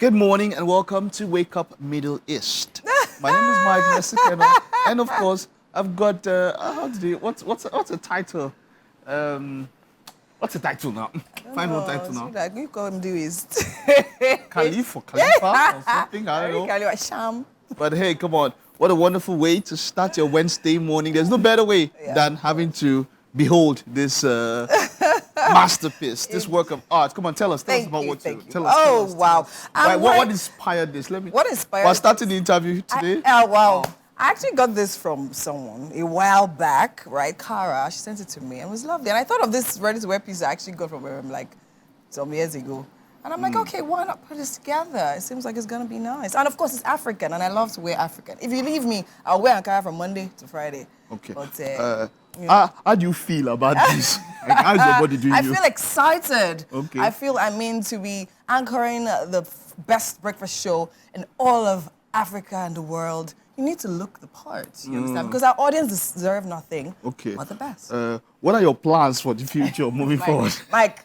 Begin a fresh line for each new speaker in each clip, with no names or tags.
Good morning and welcome to Wake Up Middle East. My name is Mike Nesikeno, and of course I've got what's the title? What's the title now? Final title now.
Like you call him do East.
Khalifa or something. I don't know.
Sham.
But hey, come on! What a wonderful way to start your Wednesday morning. There's no better way than having to behold this masterpiece, this work of art. Come on, tell us about what you tell us.
Oh, wow.
What inspired this?
What inspired
While starting the interview today.
Wow. I actually got this from someone a while back, right? Cara, she sent it to me and it was lovely. And I thought of this ready-to-wear piece I actually got from her like some years ago. And I'm like, okay, why not put this together? It seems like it's going to be nice. And of course, it's African, and I love to wear African. If you leave me, I'll wear Ankara from Monday to Friday.
Okay.
But,
how do you feel about this? Like, how's your body doing?
I feel excited.
Okay.
I feel to be anchoring the best breakfast show in all of Africa and the world. You need to look the part, you understand? Because our audience deserve nothing but the best.
What are your plans for the future moving forward?
Mike.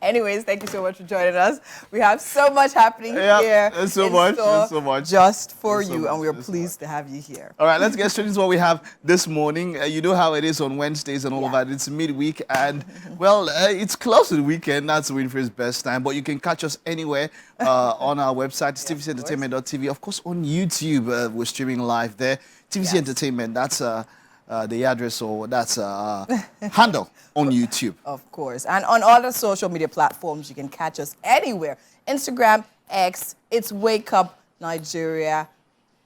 Anyways, thank you so much for joining us. We have so much happening here.
There's so much.
Just for you, and we're pleased to have you here.
All right, let's get straight into what we have this morning. You know how it is on Wednesdays and all of that. It's midweek, and, well, it's close to the weekend. That's Winfrey's best time. But you can catch us anywhere on our website, tvcentertainment.tv. Of course, on YouTube, we're streaming live there. TVC Entertainment, that's the address, or that's handle on YouTube.
Of course. And on other social media platforms, you can catch us anywhere. Instagram, X, it's Wake Up Nigeria.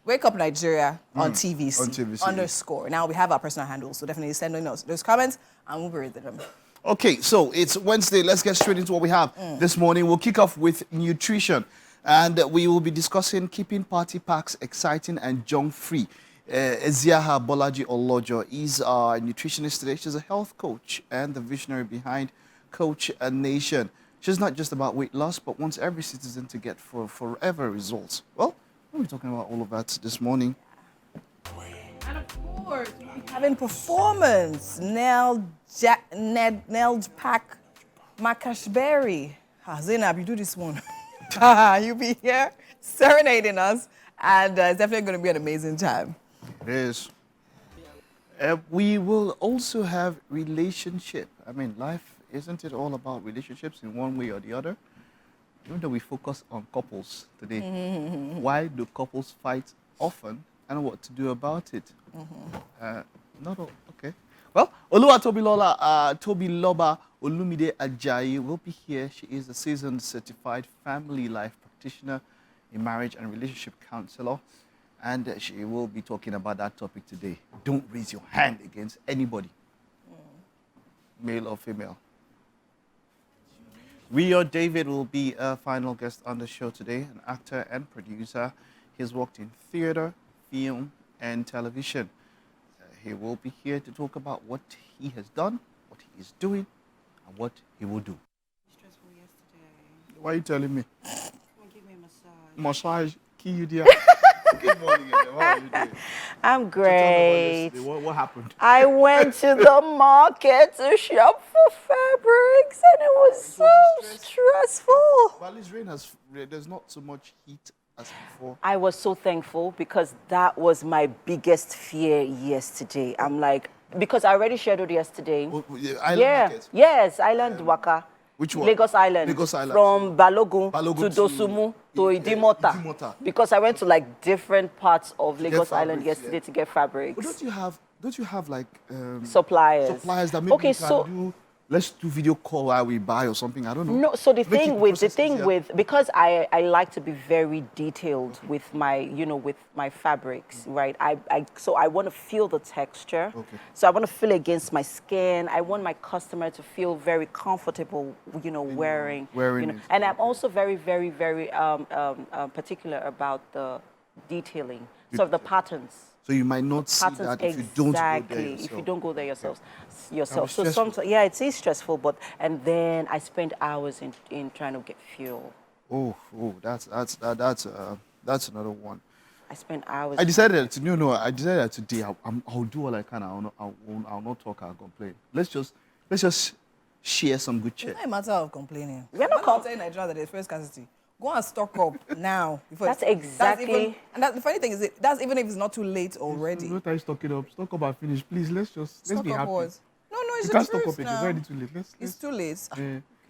Wake Up Nigeria on TVC.
On TVC.
_ Now we have our personal handles, so definitely send those comments and we'll be reading them.
Okay, so it's Wednesday. Let's get straight into what we have this morning. We'll kick off with nutrition, and we will be discussing keeping party packs exciting and junk-free. Eziaha Bolaji Olojo is our nutritionist today. She's a health coach and the visionary behind Coach a Nation. She's not just about weight loss, but wants every citizen to get forever results. Well, we're talking about all of that this morning.
And of course, we're having performance. Nailed Pack Makashberry. Zainab, you do this one. You'll be here serenading us, and it's definitely going to be an amazing time.
It is. We will also have relationship. I mean, life, isn't it all about relationships in one way or the other? Even though we focus on couples today, why do couples fight often and what to do about it? Okay. Well, Oluwa Tobiloba Olumide Ajayi will be here. She is a seasoned certified family life practitioner, a marriage and relationship counselor. And she will be talking about that topic today. Don't raise your hand against anybody, male or female. Rio David will be a final guest on the show today, an actor and producer. He's worked in theater, film, and television. He will be here to talk about what he has done, what he is doing, and what he will do.
Stressful yesterday.
Why are you telling me?
Come on, give me a massage.
Massage, key you there. Good morning, How are you doing?
I'm great.
What happened?
I went to the market to shop for fabrics, and it was so stressful.
Well, this rain there's not so much heat as before.
I was so thankful because that was my biggest fear yesterday. I'm like, because I already scheduled yesterday.
Market?
Yes, Island Waka.
Which one?
Lagos Island.
Lagos Island.
From Balogun to
to
Dosumu to Idimota. Because I went to like different parts of Lagos Island yesterday to get fabrics.
But don't you have like
suppliers
that maybe you can do? Let's do video call while we buy or something. I don't know.
No, so the thing with because I like to be very detailed with my with my fabrics, right? So I want to feel the texture.
Okay.
So I want to feel against my skin. I want my customer to feel very comfortable, wearing.
It.
And I'm also very particular about the detailing. So the patterns.
So you might not see that if you don't go there yourself.
If you don't go there yourself.
So
sometimes, it is stressful, and then I spend hours in trying to get fuel.
Oh, that's another one.
I spent hours.
I decided that today I'll do all I can. I'll not talk. I'll complain. Let's just share some good cheer.
It's not a matter of complaining.
We're not
I'm saying Nigeria that there's first scarcity. Go and stock up now.
That's exactly.
The funny thing is, that's even if it's not too late already.
What are you stocking up? Stock up and finish. Please, let's
Stock
be
up
happy.
was. No, it's
You
the
can't stock
truth
up again.
now.
It's already too late.
It's too late.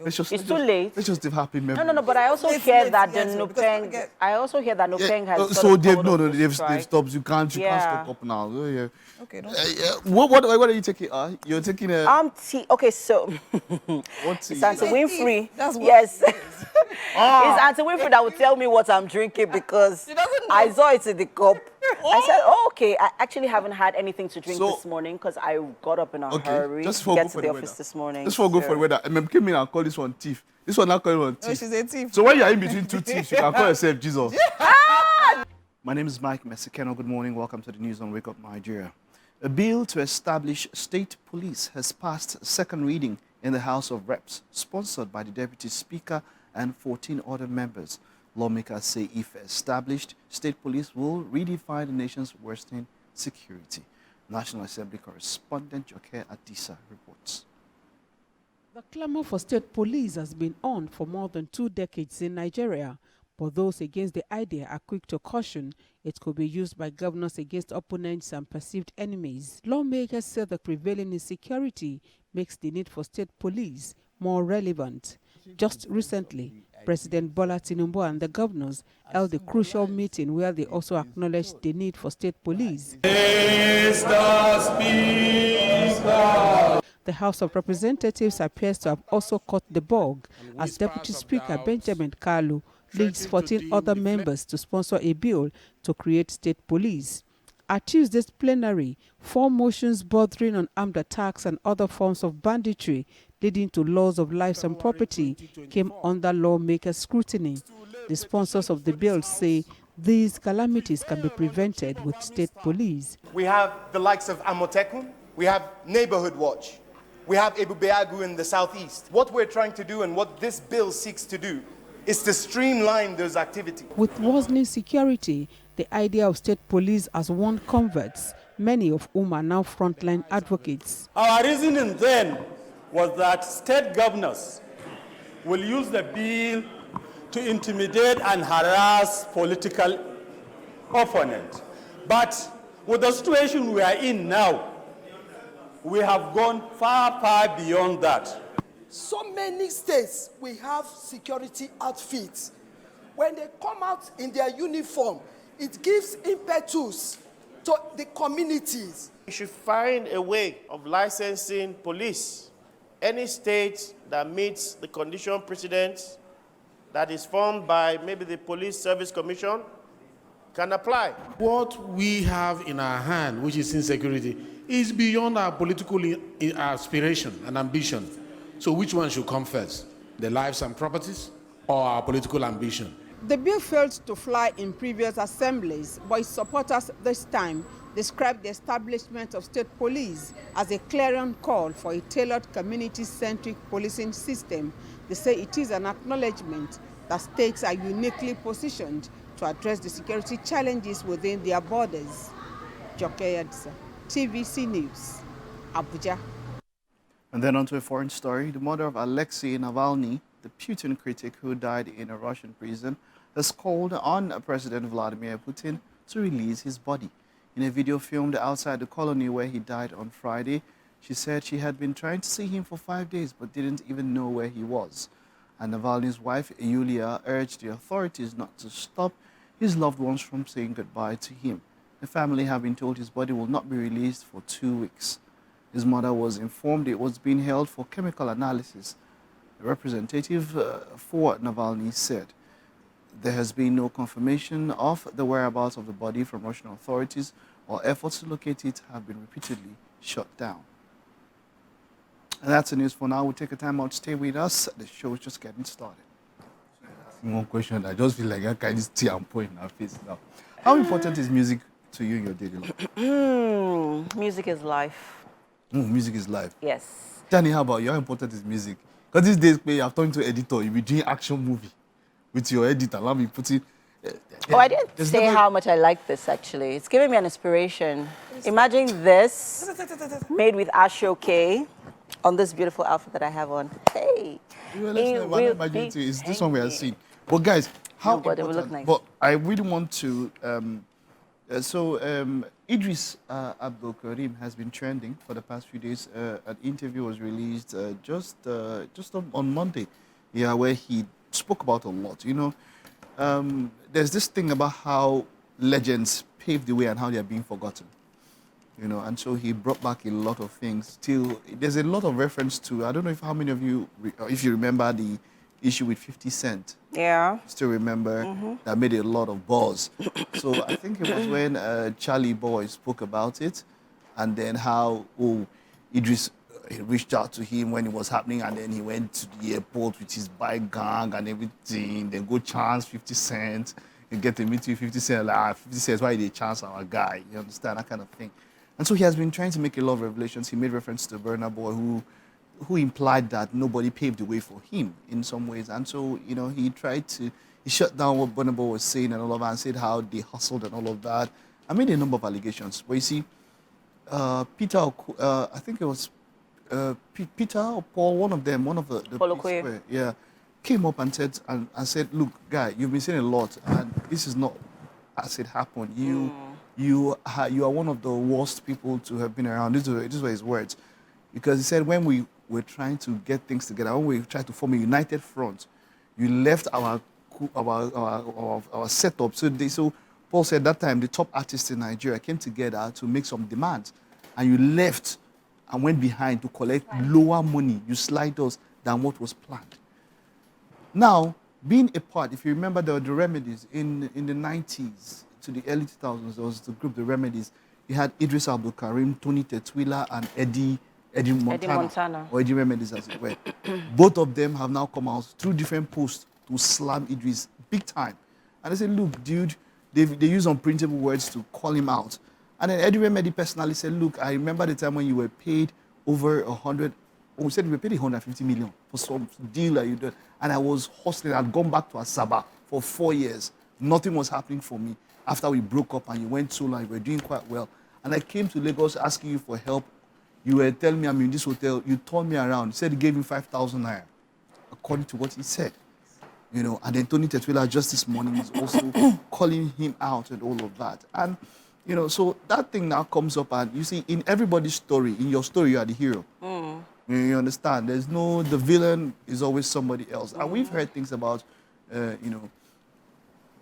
It's too late.
Let's just have happy memories.
No, but I also hear that the Nupeng. I also hear that Nupeng has.
So they've stopped. You can't stock up now. Oh, yeah.
Okay, don't.
What are you taking? You're taking a.
Tea. Okay, so.
What tea?
It's Auntie Winfrey.
That's what
Yes. It's Auntie Winfrey that will tell me what I'm drinking because I saw it in the cup. I said, oh, okay. I actually haven't had anything to drink this morning because I got up in a hurry to get to the office this morning.
Just for go for the weather. I came in and call this one thief. This one now call one thief.
No, she's a thief.
So when you're in between two thieves, you can call yourself Jesus. My name is Mike Mesikeno. Good morning. Welcome to the news on Wake Up Nigeria. A bill to establish state police has passed second reading in the House of Reps, sponsored by the Deputy Speaker and 14 other members. Lawmakers say if established, state police will redefine the nation's worsening security. National Assembly correspondent Joke Adisa reports.
The clamor for state police has been on for more than 2 decades in Nigeria, but those against the idea are quick to caution it could be used by governors against opponents and perceived enemies. Lawmakers say the prevailing insecurity makes the need for state police more relevant. Just recently, President Bola Tinubu and the governors held a crucial meeting where they also acknowledged the need for state police. Mr. Speaker. The House of Representatives appears to have also caught the bug as Deputy Speaker Benjamin Kalu leads 14 other members to sponsor a bill to create state police. At Tuesday's plenary, 4 motions bordering on armed attacks and other forms of banditry leading to loss of lives and property came under lawmakers' scrutiny. The sponsors of the bill say these calamities can be prevented with state police.
We have the likes of Amotekun, we have Neighborhood Watch, we have Ebubeagu in the southeast. What we're trying to do and what this bill seeks to do is to streamline those activities.
With worsening security, the idea of state police has won converts, many of whom are now frontline advocates.
Our reasoning then was that state governors will use the bill to intimidate and harass political opponents. But with the situation we are in now, we have gone far, far beyond that.
So many states, we have security outfits. When they come out in their uniform, it gives impetus to the communities.
We should find a way of licensing police. Any state that meets the condition precedent that is formed by maybe the Police Service Commission can apply.
What we have in our hand, which is insecurity, is beyond our political aspiration and ambition. So which one should come first? The lives and properties or our political ambition?
The bill failed to fly in previous assemblies, but its supporters this time described the establishment of state police as a clarion call for a tailored community-centric policing system. They say it is an acknowledgement that states are uniquely positioned to address the security challenges within their borders. Joke Adisa, TVC News, Abuja.
And then on to a foreign story. The mother of Alexei Navalny, the Putin critic who died in a Russian prison, has called on President Vladimir Putin to release his body. In a video filmed outside the colony where he died on Friday, she said she had been trying to see him for 5 days but didn't even know where he was. And Navalny's wife, Yulia, urged the authorities not to stop his loved ones from saying goodbye to him. The family have been told his body will not be released for 2 weeks. His mother was informed it was being held for chemical analysis. The representative for Navalny said there has been no confirmation of the whereabouts of the body from Russian authorities, or efforts to locate it have been repeatedly shut down. And that's the news for now. We'll take a time out. Stay with us. The show is just getting started. One question. I just feel like I can just tear and point in our face now. How important is music to you in your daily life?
Music is life.
Music is life.
Yes.
Danny, how about you? How important is music? Because these days, you have turned to editor. You'll be doing action movie with your editor. Allow me put it.
Oh, I didn't say how much I like this, actually. It's giving me an inspiration. Imagine this made with Ashoke on this beautiful outfit that I have on. Hey.
It's this one we are seeing. But guys, How
but they will look
important?
nice.
But I really want to. Eedris Abdulkareem has been trending for the past few days. An interview was released just on Monday, yeah, where he spoke about a lot. You know, there's this thing about how legends pave the way and how they are being forgotten. You know, and so he brought back a lot of things. Still, there's a lot of reference to. I don't know if how many of you, if you remember the issue with 50 Cent.
Yeah.
Still remember that made a lot of buzz. So I think it was when Charlie Boy spoke about it, and then how Eedris reached out to him when it was happening, and then he went to the airport with his bike gang and everything. Then go chance 50 Cent and get to meet you 50 Cent. Like 50 Cent, why they chance our guy? You understand that kind of thing. And so he has been trying to make a lot of revelations. He made reference to Burna Boy, who implied that nobody paved the way for him in some ways. And so, you know, he shut down what Burna Boy was saying and all of that, and said how they hustled and all of that. I made a number of allegations. But you see, Peter, I think it was Peter or Paul, one of the Psquare, yeah, came up and said, look, guy, you've been saying a lot, and this is not as it happened. You are one of the worst people to have been around. These were his words. Because he said when we were trying to get things together, when we tried to form a united front, you left our setup. So Paul said that time the top artists in Nigeria came together to make some demands, and you left and went behind to collect lower money. You slide us than what was planned. Now, being a part, if you remember, there were the Remedies in the 90s to the early 2000s. There was the group, the Remedies. You had Eedris Abdulkareem, Tony Tetwila, and Eddie Montana, or Eddie Remedies as it were. Both of them have now come out through different posts to slam Eedris big time. And they say, look, dude, they use unprintable words to call him out. And then Eddie Remedy personally said, look, I remember the time when you were paid over 100, or we said you were paid 150 million for some deal that you did. And I was hustling. I'd gone back to Asaba for 4 years. Nothing was happening for me. After we broke up and you went solo and you were doing quite well. And I came to Lagos asking you for help. You were telling me I'm in this hotel. You turned me around. You said he gave you 5,000 naira, according to what he said. You know, and then Tony Tetwila just this morning is also calling him out and all of that. And, you know, so that thing now comes up, and you see, in everybody's story, in your story, you are the hero. You understand? There's no, the villain is always somebody else. And we've heard things about, you know,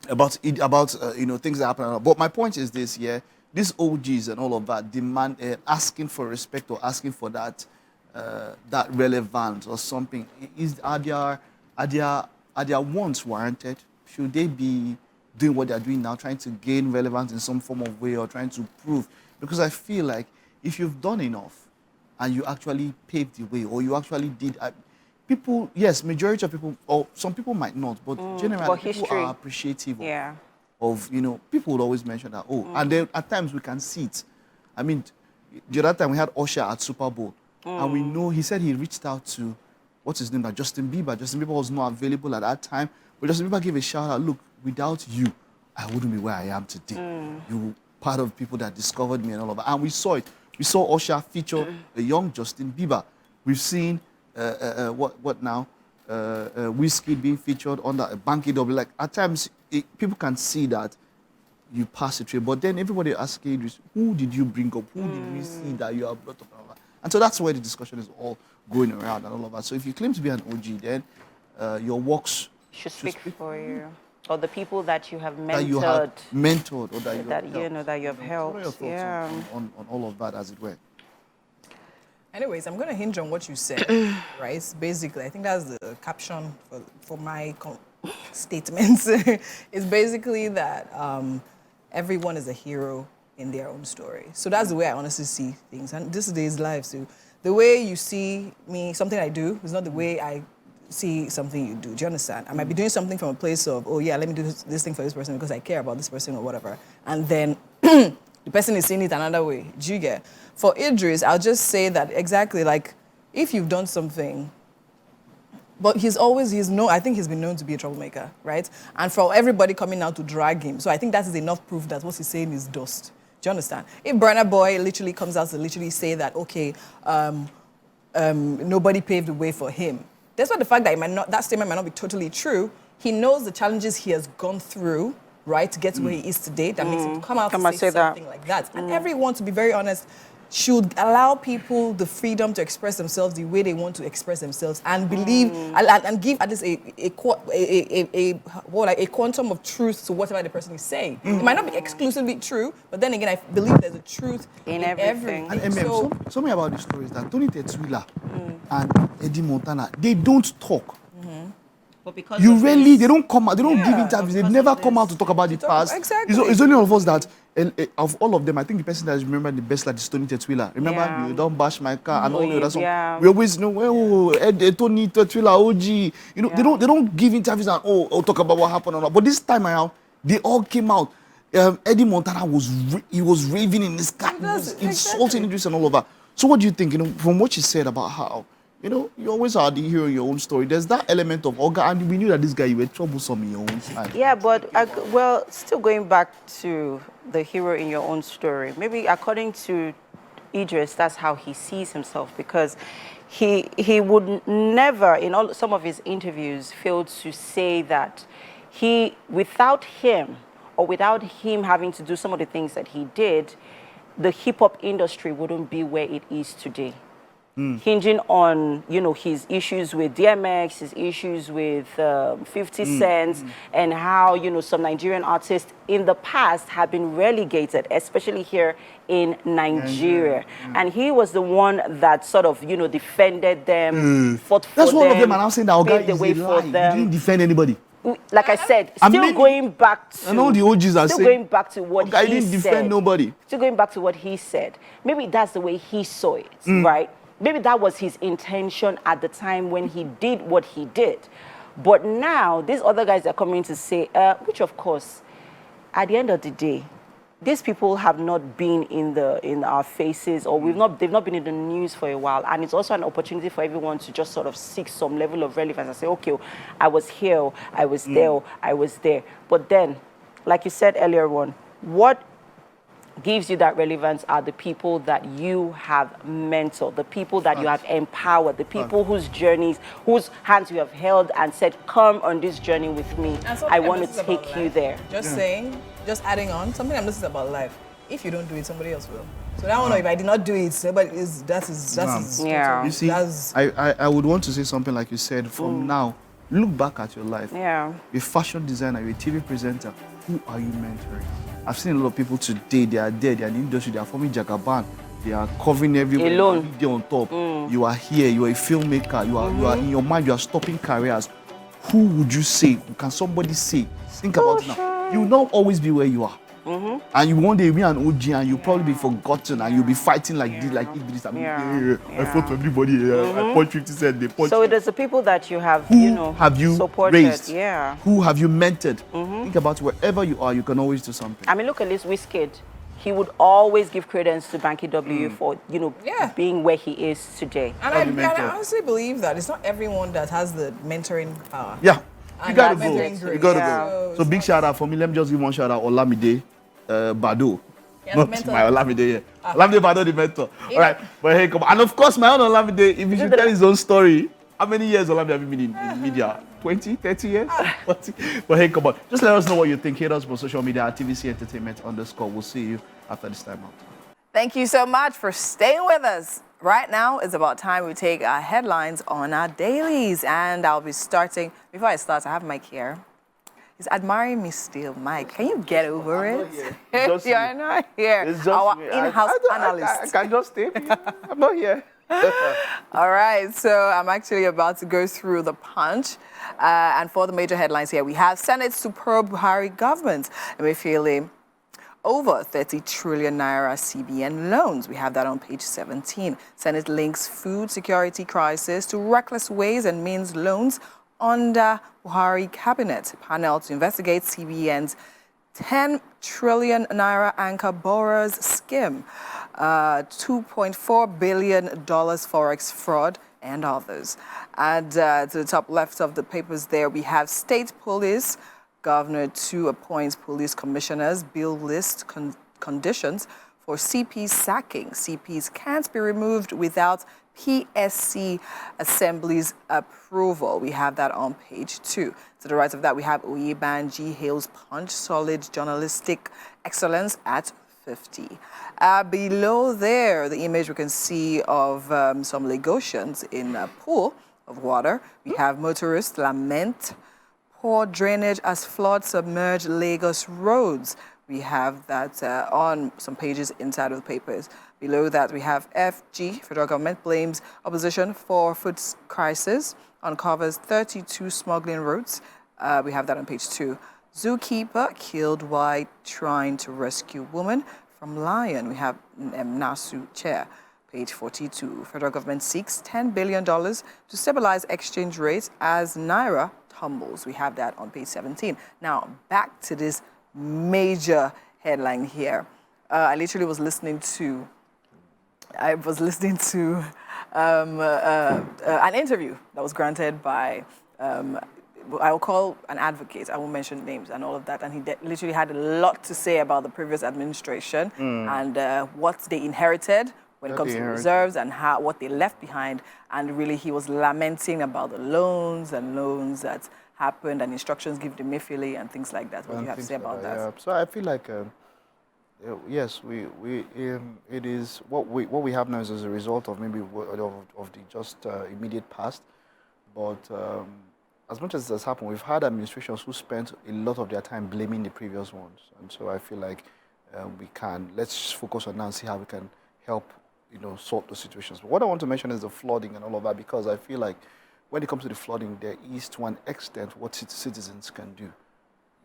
things that happen. But my point is this, yeah, these OGs and all of that demand asking for respect or asking for that relevance or something. Are their wants warranted? Should they be doing what they're doing now, trying to gain relevance in some form of way or trying to prove? Because I feel like if you've done enough and you actually paved the way, or you actually did. People, yes, majority of people, or some people might not, but generally people are appreciative of, you know, people would always mention that, and then at times we can see it. I mean, the other time we had Usher at Super Bowl, and we know, he said he reached out to, what's his name, like Justin Bieber. Justin Bieber was not available at that time, but Justin Bieber gave a shout out, look, without you, I wouldn't be where I am today. You were part of people that discovered me and all of that. And we saw it. We saw Usher feature a young Justin Bieber. We've seen, what now? Whiskey being featured under a Banky Double. Like, at times, people can see that you pass a trail, but then everybody asking Eedris, who did you bring up? Who did we see that you have brought up? And all that. And so that's where the discussion is all going around and all of that. So if you claim to be an OG, then your works
should speak for you. Or the people that you have mentored.
That you have mentored, or that
you have helped.
What are your thoughts on all of that, as it were?
Anyways, I'm going to hinge on what you said, right? Basically, I think that's the caption for my statements. It's basically that everyone is a hero in their own story. So that's the way I honestly see things. And this is life. So the way you see me, something I do, is not the way I see something you do. Do you understand? I might be doing something from a place of, oh yeah, let me do this thing for this person because I care about this person or whatever. And then the person is seeing it another way. Do you get? For Eedris, I'll just say that exactly, like, if you've done something, but I think he's been known to be a troublemaker, right? And for everybody coming out to drag him. So I think that is enough proof that what he's saying is dust. Do you understand? If Burna Boy literally comes out to literally say that, okay, nobody paved the way for him, despite the fact that that statement might not be totally true, he knows the challenges he has gone through, right, to get to where he is today. That makes him come out to say something like that. And everyone, to be very honest, should allow people the freedom to express themselves the way they want to express themselves and believe and give at least a quantum of truth to whatever the person is saying. It might not be exclusively true, but then again, I believe there's a truth in everything.
And so, something about the story is that Tony Tetsuila and Eddie Montana, they don't talk.
But because
they don't come out, they don't give interviews, they never come out to talk about the past.
Exactly.
It's only all of us that, of all of them, I think the person that is remembered the best like is Tony Tetsuila. Remember, you don't bash my car and all the other stuff. We always know, Tony Tetsuila, OG. You know, they don't give interviews and talk about what happened or not. But this time around, they all came out. Eddie Montana was raving in his car, he was insulting Eedris and all of that. So what do you think, from what you said about how, you always are the hero in your own story. There's that element of and we knew that this guy, you were troublesome in your own side.
Yeah, but, still going back to the hero in your own story, maybe according to Eedris, that's how he sees himself, because he would never, in some of his interviews, fail to say that without him, or without him having to do some of the things that he did, the hip-hop industry wouldn't be where it is today. Hinging on, his issues with DMX, his issues with 50 Cent, and how, some Nigerian artists in the past have been relegated, especially here in Nigeria. And he was the one that sort of, defended them, fought for them.
That's one of them, and I'm saying that guy is a lie. He didn't defend anybody.
Like I said, going back to...
I know the OGs are saying...
going back to what he said.
He didn't defend nobody.
Still going back to what he said. Maybe that's the way he saw it, right? Maybe that was his intention at the time when he did what he did. But now, these other guys are coming to say, which of course, at the end of the day, these people have not been in our faces, or they've not been in the news for a while. And it's also an opportunity for everyone to just sort of seek some level of relevance and say, okay, I was here, I was there, I was there. But then, like you said earlier on, what gives you that relevance are the people that you have mentored, the people that you have empowered, the people whose journeys, whose hands you have held and said, come on this journey with me. I want to take you there.
Just adding on, something I'm noticing about life. If you don't do it, somebody else will. So now I know if I did not do it, somebody is,
yeah.
You see, I would want to say something like you said, from now, look back at your life.
Yeah.
You're a fashion designer, you're a TV presenter. Who are you mentoring? I've seen a lot of people today, they are there, they are in the industry, they are forming Jagaban, they are covering everybody every day on top. You are here, you are a filmmaker, you are in your mind, you are stopping careers. Who would you say? Can somebody say? Think about it now. You will not always be where you are. And one day you'll be an OG and you'll probably be forgotten and you'll be fighting like this, like Eedris. I fought for everybody. I punched 50 Cent, they punched.
So there's the people that you have,
have you
supported.
Raised?
Yeah.
Who have you mentored? Think about wherever you are, you can always do something.
I mean, look at this Wizkid. He would always give credence to Banky W for, being where he is today.
And I honestly believe that it's not everyone that has the mentoring power.
Yeah. You gotta go.
You
gotta go. So big shout out for me. Let me just give one shout out. Olamide Bado. Not my Olamide. Olamide Bado, the mentor. All right. But hey, come on. And of course, my own Olamide, if you should tell his own story, how many years Olamide have you been in media? 20, 30 years? 40? But hey, come on. Just let us know what you think. Hit us on social media at TVC Entertainment _. We'll see you after this time out.
Thank you so much for staying with us. Right now, it's about time we take our headlines on our dailies. And I'll be starting, before I start, I have Mike here. He's admiring me still. Mike, can you get over it? You're not here. Our in-house analyst.
I can just stay here. I'm not here.
All right, so I'm actually about to go through the punch. And for the major headlines here, we have Senate superb Buhari government. Emefiele, over 30 trillion naira CBN loans. We have that on page 17. Senate links food security crisis to reckless ways and means loans under Buhari cabinet. Panel to investigate CBN's 10 trillion naira anchor borrowers scheme, $2.4 billion forex fraud, and others. And to the top left of the papers there, we have state police. Governor to appoint police commissioners, bill list conditions for CPs sacking. CPs can't be removed without PSC Assembly's approval. We have that on page 2. To the right of that, we have Oyebanji hails Punch solid journalistic excellence at 50. Below there, the image we can see of some Lagosians in a pool of water. We have motorists lament poor drainage as flood submerged Lagos roads. We have that on some pages inside of the papers. Below that, we have FG, federal government blames opposition for food crisis, uncovers 32 smuggling routes. We have that on page 2. Zookeeper killed while trying to rescue woman from lion. We have Nasu chair. Page 42. Federal government seeks $10 billion to stabilize exchange rates as Naira tumbles. We have that on page 17. Now, back to this major headline here. I literally was listening to an interview that was granted by, I will call an advocate, I won't mention names and all of that, and he literally had a lot to say about the previous administration and what they inherited when it comes to reserves and what they left behind, and really he was lamenting about the loans that happened and instructions given to Mifili and things like that. What do you have to say about that?
Yeah. So I feel like yes, it is what we have now is as a result of maybe of the just immediate past, but as much as this has happened, we've had administrations who spent a lot of their time blaming the previous ones, and so I feel like let's focus on now and see how we can help sort those situations. But what I want to mention is the flooding and all of that, because I feel like when it comes to the flooding, there is to an extent what citizens can do.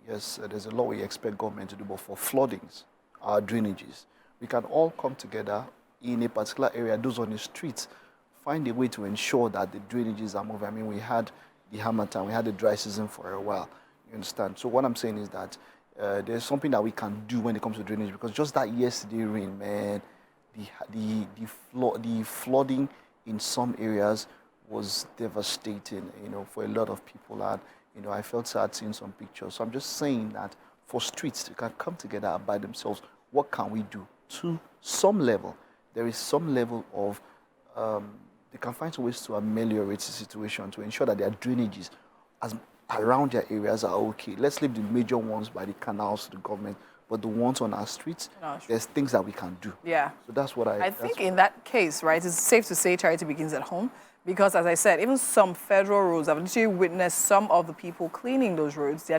Yes, there's a lot we expect government to do, but for floodings, our drainages, we can all come together in a particular area, those on the streets, find a way to ensure that the drainages are moving. I mean, we had the Harmattan, we had the dry season for a while, you understand? So what I'm saying is that there's something that we can do when it comes to drainage, because just that yesterday rain, man, the flooding in some areas was devastating, for a lot of people, and I felt sad seeing some pictures. So I'm just saying that for streets to come together by themselves, what can we do? To some level, there is some level of they can find some ways to ameliorate the situation, to ensure that their drainages around their areas are okay. Let's leave the major ones by the canals to the government, but the ones on our streets, there's things that we can do.
Yeah.
So that's what I
think in that case, right, it's safe to say charity begins at home. Because, as I said, even some federal roads, I've literally witnessed some of the people cleaning those roads. They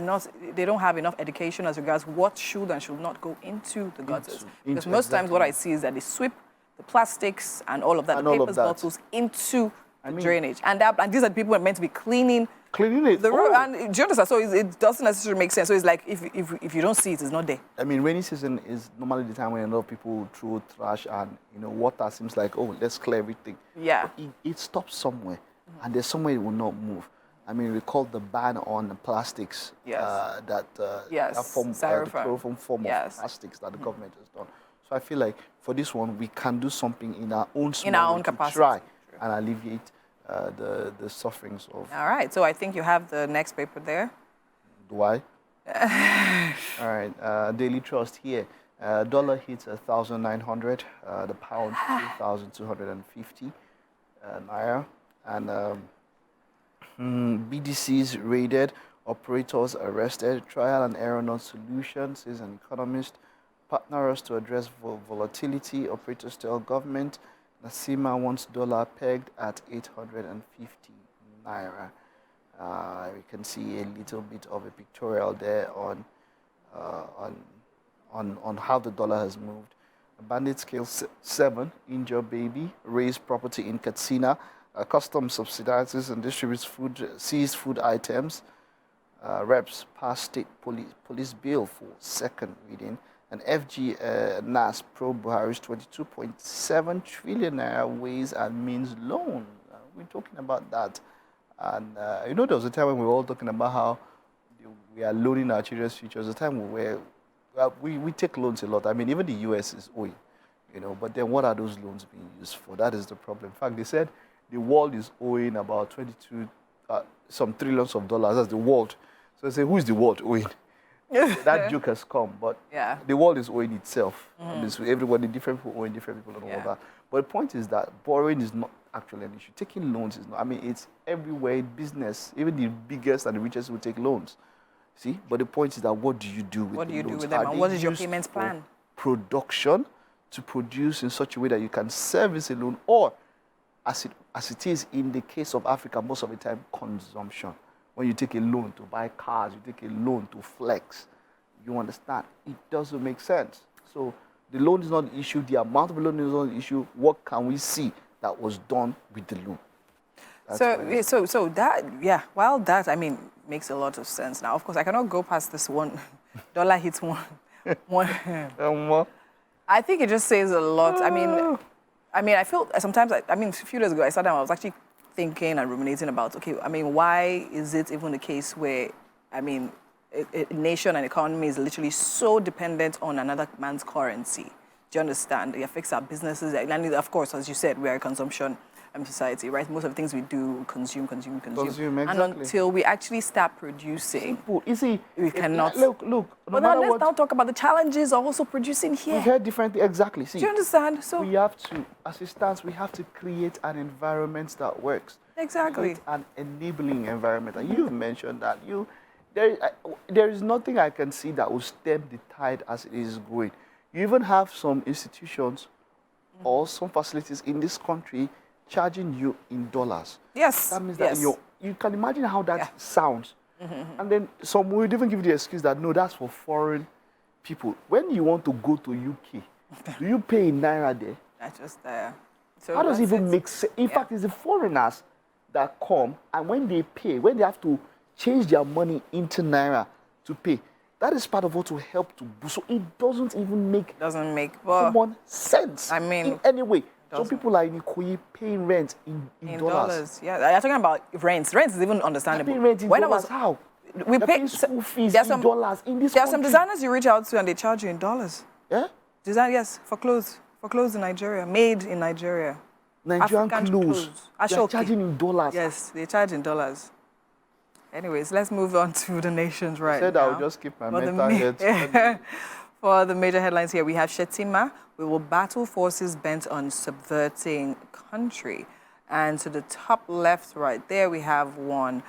don't have enough education as regards what should and should not go into the gutters. Because most times what I see is that they sweep the plastics and all of that, the papers, bottles, into drainage. And these are the people who are meant to be cleaning
it.
The road. And do you understand? So it doesn't necessarily make sense. So it's like if you don't see it, it's not there.
I mean, rainy season is normally the time when a lot of people throw trash and, water seems like, oh, let's clear everything.
Yeah.
It stops somewhere, and there's somewhere it will not move. I mean, recall the ban on the plastics that form the chloroform form of plastics that the government has done. So I feel like for this one, we can do something in our own small way to try and alleviate the sufferings of.
All right. So I think you have the next paper there.
Do I? All right. Daily Trust here. Dollar hits 1,900. The pound 2,250 naira. And BDCs raided. Operators arrested. Trial and error not solution, says an economist. Partners to address volatility. Operators tell government. Nasima wants dollar pegged at 850 naira. We can see a little bit of a pictorial there on how the dollar has moved. Bandit scale 7, injure baby, raise property in Katsina. Customs subsidizes and distributes food, seized food items. Reps pass state police bill for second reading. And FG NAS Pro Buhari's 22.7 trillion naira ways and means loan. We're talking about that. And there was a time when we were all talking about how we are loaning our children's futures. There's a time where we take loans a lot. I mean, even the US is owing, but then what are those loans being used for? That is the problem. In fact, they said the world is owing about 22 some trillions of dollars. That's the world. So I say, who is the world owing? That joke has come, but the world is owing itself. I mean, so everybody, different people owing different people and all that. But the point is that borrowing is not actually an issue. Taking loans is not, I mean, it's everywhere in business. Even the biggest and the richest will take loans. See? But the point is that what do you do with
What
the
do you do
loans?
with them,
Are
and
they
what is your
used
payments
for
plan?
Production, to produce in such a way that you can service a loan, or as it is in the case of Africa, most of the time, consumption. When you take a loan to buy cars, you take a loan to flex, you understand? It doesn't make sense. So the loan is not the issue, the amount of loan is not the issue. What can we see that was done with the loan?
So that, yeah, well, that, I mean, makes a lot of sense. Now, of course, I cannot go past this $1 hits one. I think it just says a lot. I mean, I feel sometimes, a few days ago, I sat down, I was actually thinking and ruminating about, okay, I mean, why is it even a case where, I mean, a nation and economy is literally so dependent on another man's currency? Do you understand? It affects our businesses. And of course, as you said, we are a consumption society, right? Most of the things we do, consume.
Exactly.
And until we actually start producing,
simple. You see,
we cannot.
Look.
But now let's now talk about the challenges of also producing here.
We hear differently, exactly. See,
do you understand? So
we have to, as it stands, we have to create an environment that works.
Exactly.
Create an enabling environment. And you've mentioned that. There is nothing I can see that will stem the tide as it is going. You even have some institutions or some facilities in this country charging you in dollars.
Yes.
That means that you can imagine how that sounds. And then some would even give you the excuse that, no, that's for foreign people. When you want to go to UK, do you pay in Naira there?
That's just there. So
how does it even make sense? In fact, it's the foreigners that come, and when they pay, when they have to change their money into Naira to pay, that is part of what will help to boost. So it doesn't even make common sense.
I mean,
in any way. Some people are in Ikoyi paying rent in dollars.
Yeah, you're talking about rents. Rent is even understandable.
Paying rent in dollars, how?
We pay
school fees in dollars in this country.
There are some designers you reach out to and they charge you in dollars.
Yeah?
Yes, for clothes. For clothes in Nigeria. Made in Nigeria.
Nigerian clothes. They're charging in dollars.
Yes, they charge in dollars. Anyways, let's move on to the nations right now.
I said I would just keep my mental head.
For the major headlines here, we have Shetima. We will battle forces bent on subverting country. And to the top left right there, we have one,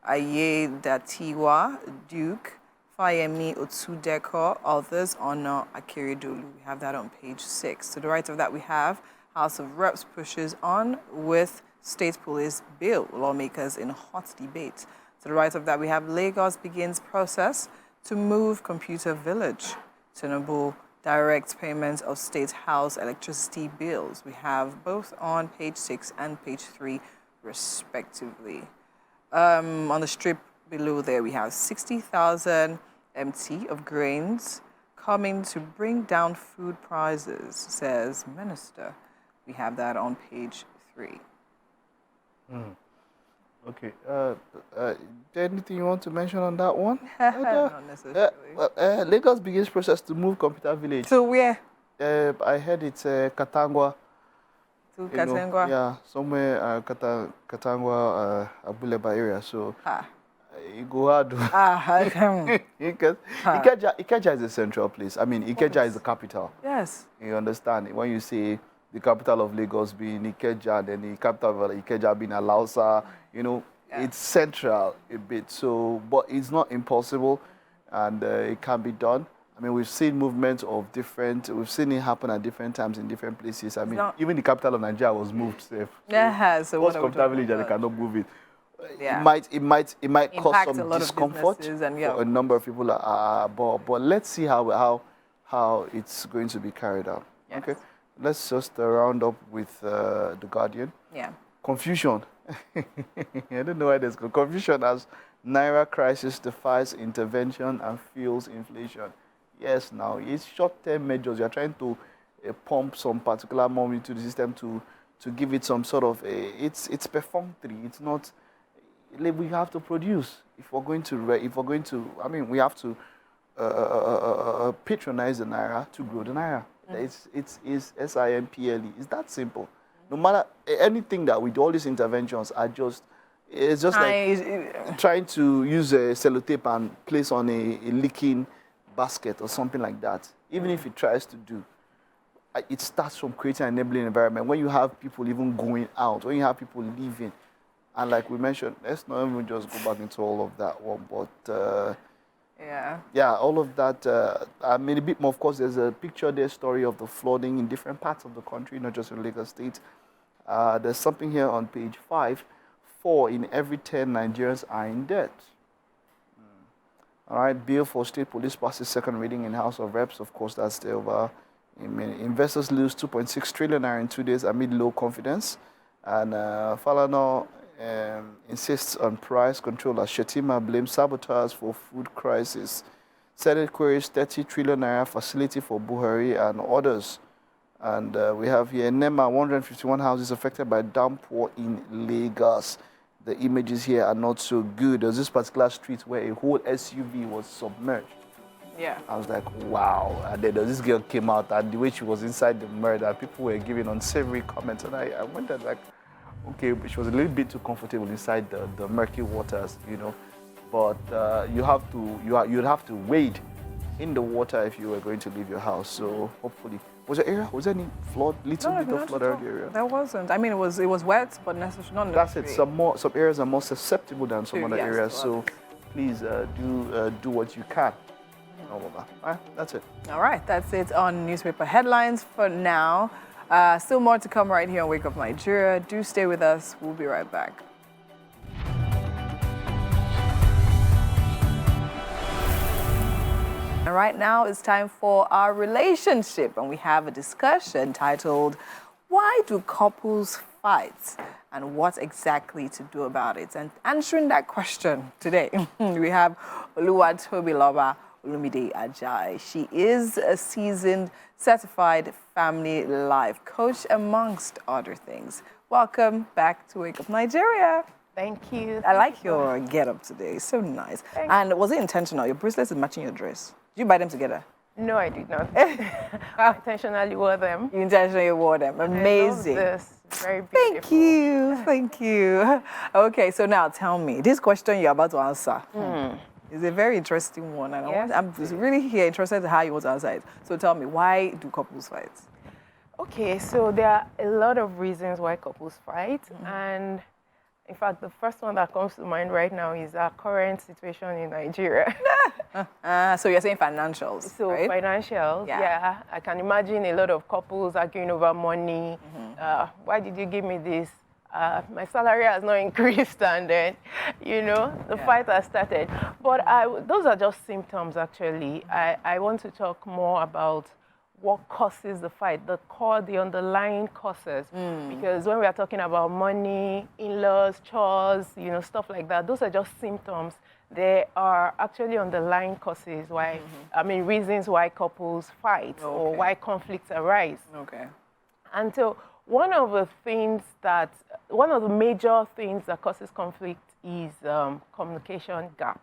Ayedatiwa Duke, Fayemi Otsudeko, others honor Akeredolu. We have that on page 6. To the right of that, we have House of Reps pushes on with State Police Bill, lawmakers in hot debate. To the right of that, we have Lagos begins process to move Computer Village. Tinubu directs payments of State House electricity bills. We have both on page 6 and page 3, respectively. On the strip below there, we have 60,000 MT of grains coming to bring down food prices, says Minister. We have that on page 3.
Okay. Anything you want to mention on that one?
Not necessarily.
Lagos begins process to move Computer Village.
So where?
I heard it's Katangwa.
To Katangwa?
Yeah, somewhere Katangwa, Abuleba area. So you go hard. Ikeja is a central place. I mean, Ikeja is the capital.
Yes.
You understand? When you say the capital of Lagos being Ikeja, then the capital of Ikeja being Alausa, it's central a bit. So, but it's not impossible, and it can be done. I mean, we've seen movements of we've seen it happen at different times in different places. I mean, even the capital of Nigeria was moved safe.
Yeah, so
what's Computer Village and they cannot move it.
Yeah.
It might cause some discomfort for a number of people. But let's see how it's going to be carried out.
Yes.
Okay, let's just round up with the Guardian.
Yeah.
Confusion. I don't know why there's confusion as Naira crisis defies intervention and fuels inflation. Yes, now it's short-term measures. You're trying to pump some particular money into the system to give it some sort of it's perfunctory. It's not. We have to produce if we're going to. I mean, we have to patronize the Naira to grow the Naira. It's SIMPLE. It's that simple. No matter anything that we do, all these interventions are it's just like trying to use a sellotape and place on a leaking basket or something like that. Even if it tries to do, it starts from creating an enabling environment. When you have people even going out, when you have people leaving, and like we mentioned, let's not even just go back into all of that one, but yeah, all of that. I mean, a bit more, of course, there's a picture there, story of the flooding in different parts of the country, not just in Lagos State. There's something here on page 5, 4 in every 10 Nigerians are in debt. All right, bill for state police passes second reading in House of Reps. Of course, that's still over. Investors lose 2.6 trillion naira in 2 days amid low confidence. And Falana insists on price control as Shetima blames saboteurs for food crisis. Senate queries 30 trillion naira facility for Buhari and others. And we have here NEMA, 151 houses affected by downpour in Lagos. The images here are not so good. There's this particular street where a whole SUV was submerged.
Yeah.
I was like, wow. And then this girl came out, and the way she was inside the murder, people were giving unsavory comments. And I wondered, like, okay, but she was a little bit too comfortable inside the murky waters, you know. But you'd have to wade in the water if you were going to leave your house. So hopefully, was there any flood? Little bit of flood around the area?
There wasn't. I mean, it was wet, but not necessarily.
That's it. Some areas are more susceptible than some other areas. So please do what you can. All right, that's it.
All right, that's it on newspaper headlines for now. Still more to come right here on Wake Up Nigeria. Do stay with us. We'll be right back. And right now it's time for our relationship, and we have a discussion titled, "Why do couples fight and what exactly to do about it?" And answering that question today, we have Oluwatobiloba Olumide Ajayi. She is a seasoned certified family life coach, amongst other things. Welcome back to Wake Up Nigeria.
Thank you.
I like your get-up today. So nice. And was it intentional? Your bracelets is matching your dress. Did you buy them together?
No, I did not. I intentionally wore them.
You intentionally wore them. Amazing.
I love this. Very beautiful.
Thank you. Thank you. Okay, so now tell me, this question you're about to answer is a very interesting one. And I'm really interested in how you want to answer it. So tell me, why do couples fight?
Okay, so there are a lot of reasons why couples fight. And in fact, the first one that comes to mind right now is our current situation in Nigeria.
So you're saying financials,
So
right?
financials, yeah. I can imagine a lot of couples arguing over money. Why did you give me this? My salary has not increased, and then, the fight has started. But those are just symptoms, actually. I want to talk more about what causes the fight, the underlying causes. Because when we are talking about money, in-laws, chores, stuff like that, those are just symptoms. There are actually underlying causes why, reasons why couples fight or why conflicts arise.
Okay.
And so one of the major things that causes conflict is communication gap,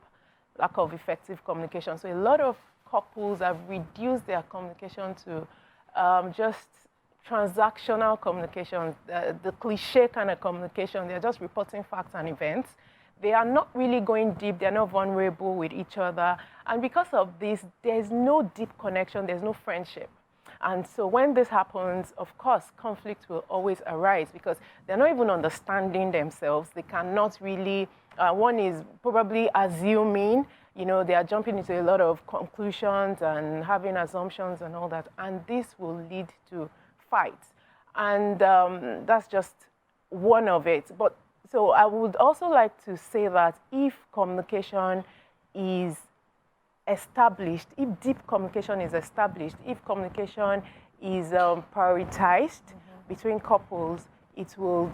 lack of effective communication. So a lot of couples have reduced their communication to just transactional communication, the cliche kind of communication. They're just reporting facts and events. They are not really going deep. They're not vulnerable with each other. And because of this, there's no deep connection. There's no friendship. And so when this happens, of course, conflict will always arise because they're not even understanding themselves. They cannot really, one is probably assuming, they are jumping into a lot of conclusions and having assumptions and all that. And this will lead to fights. And that's just one of it. But so I would also like to say that if communication is established, if deep communication is established, if communication is prioritized between couples, it will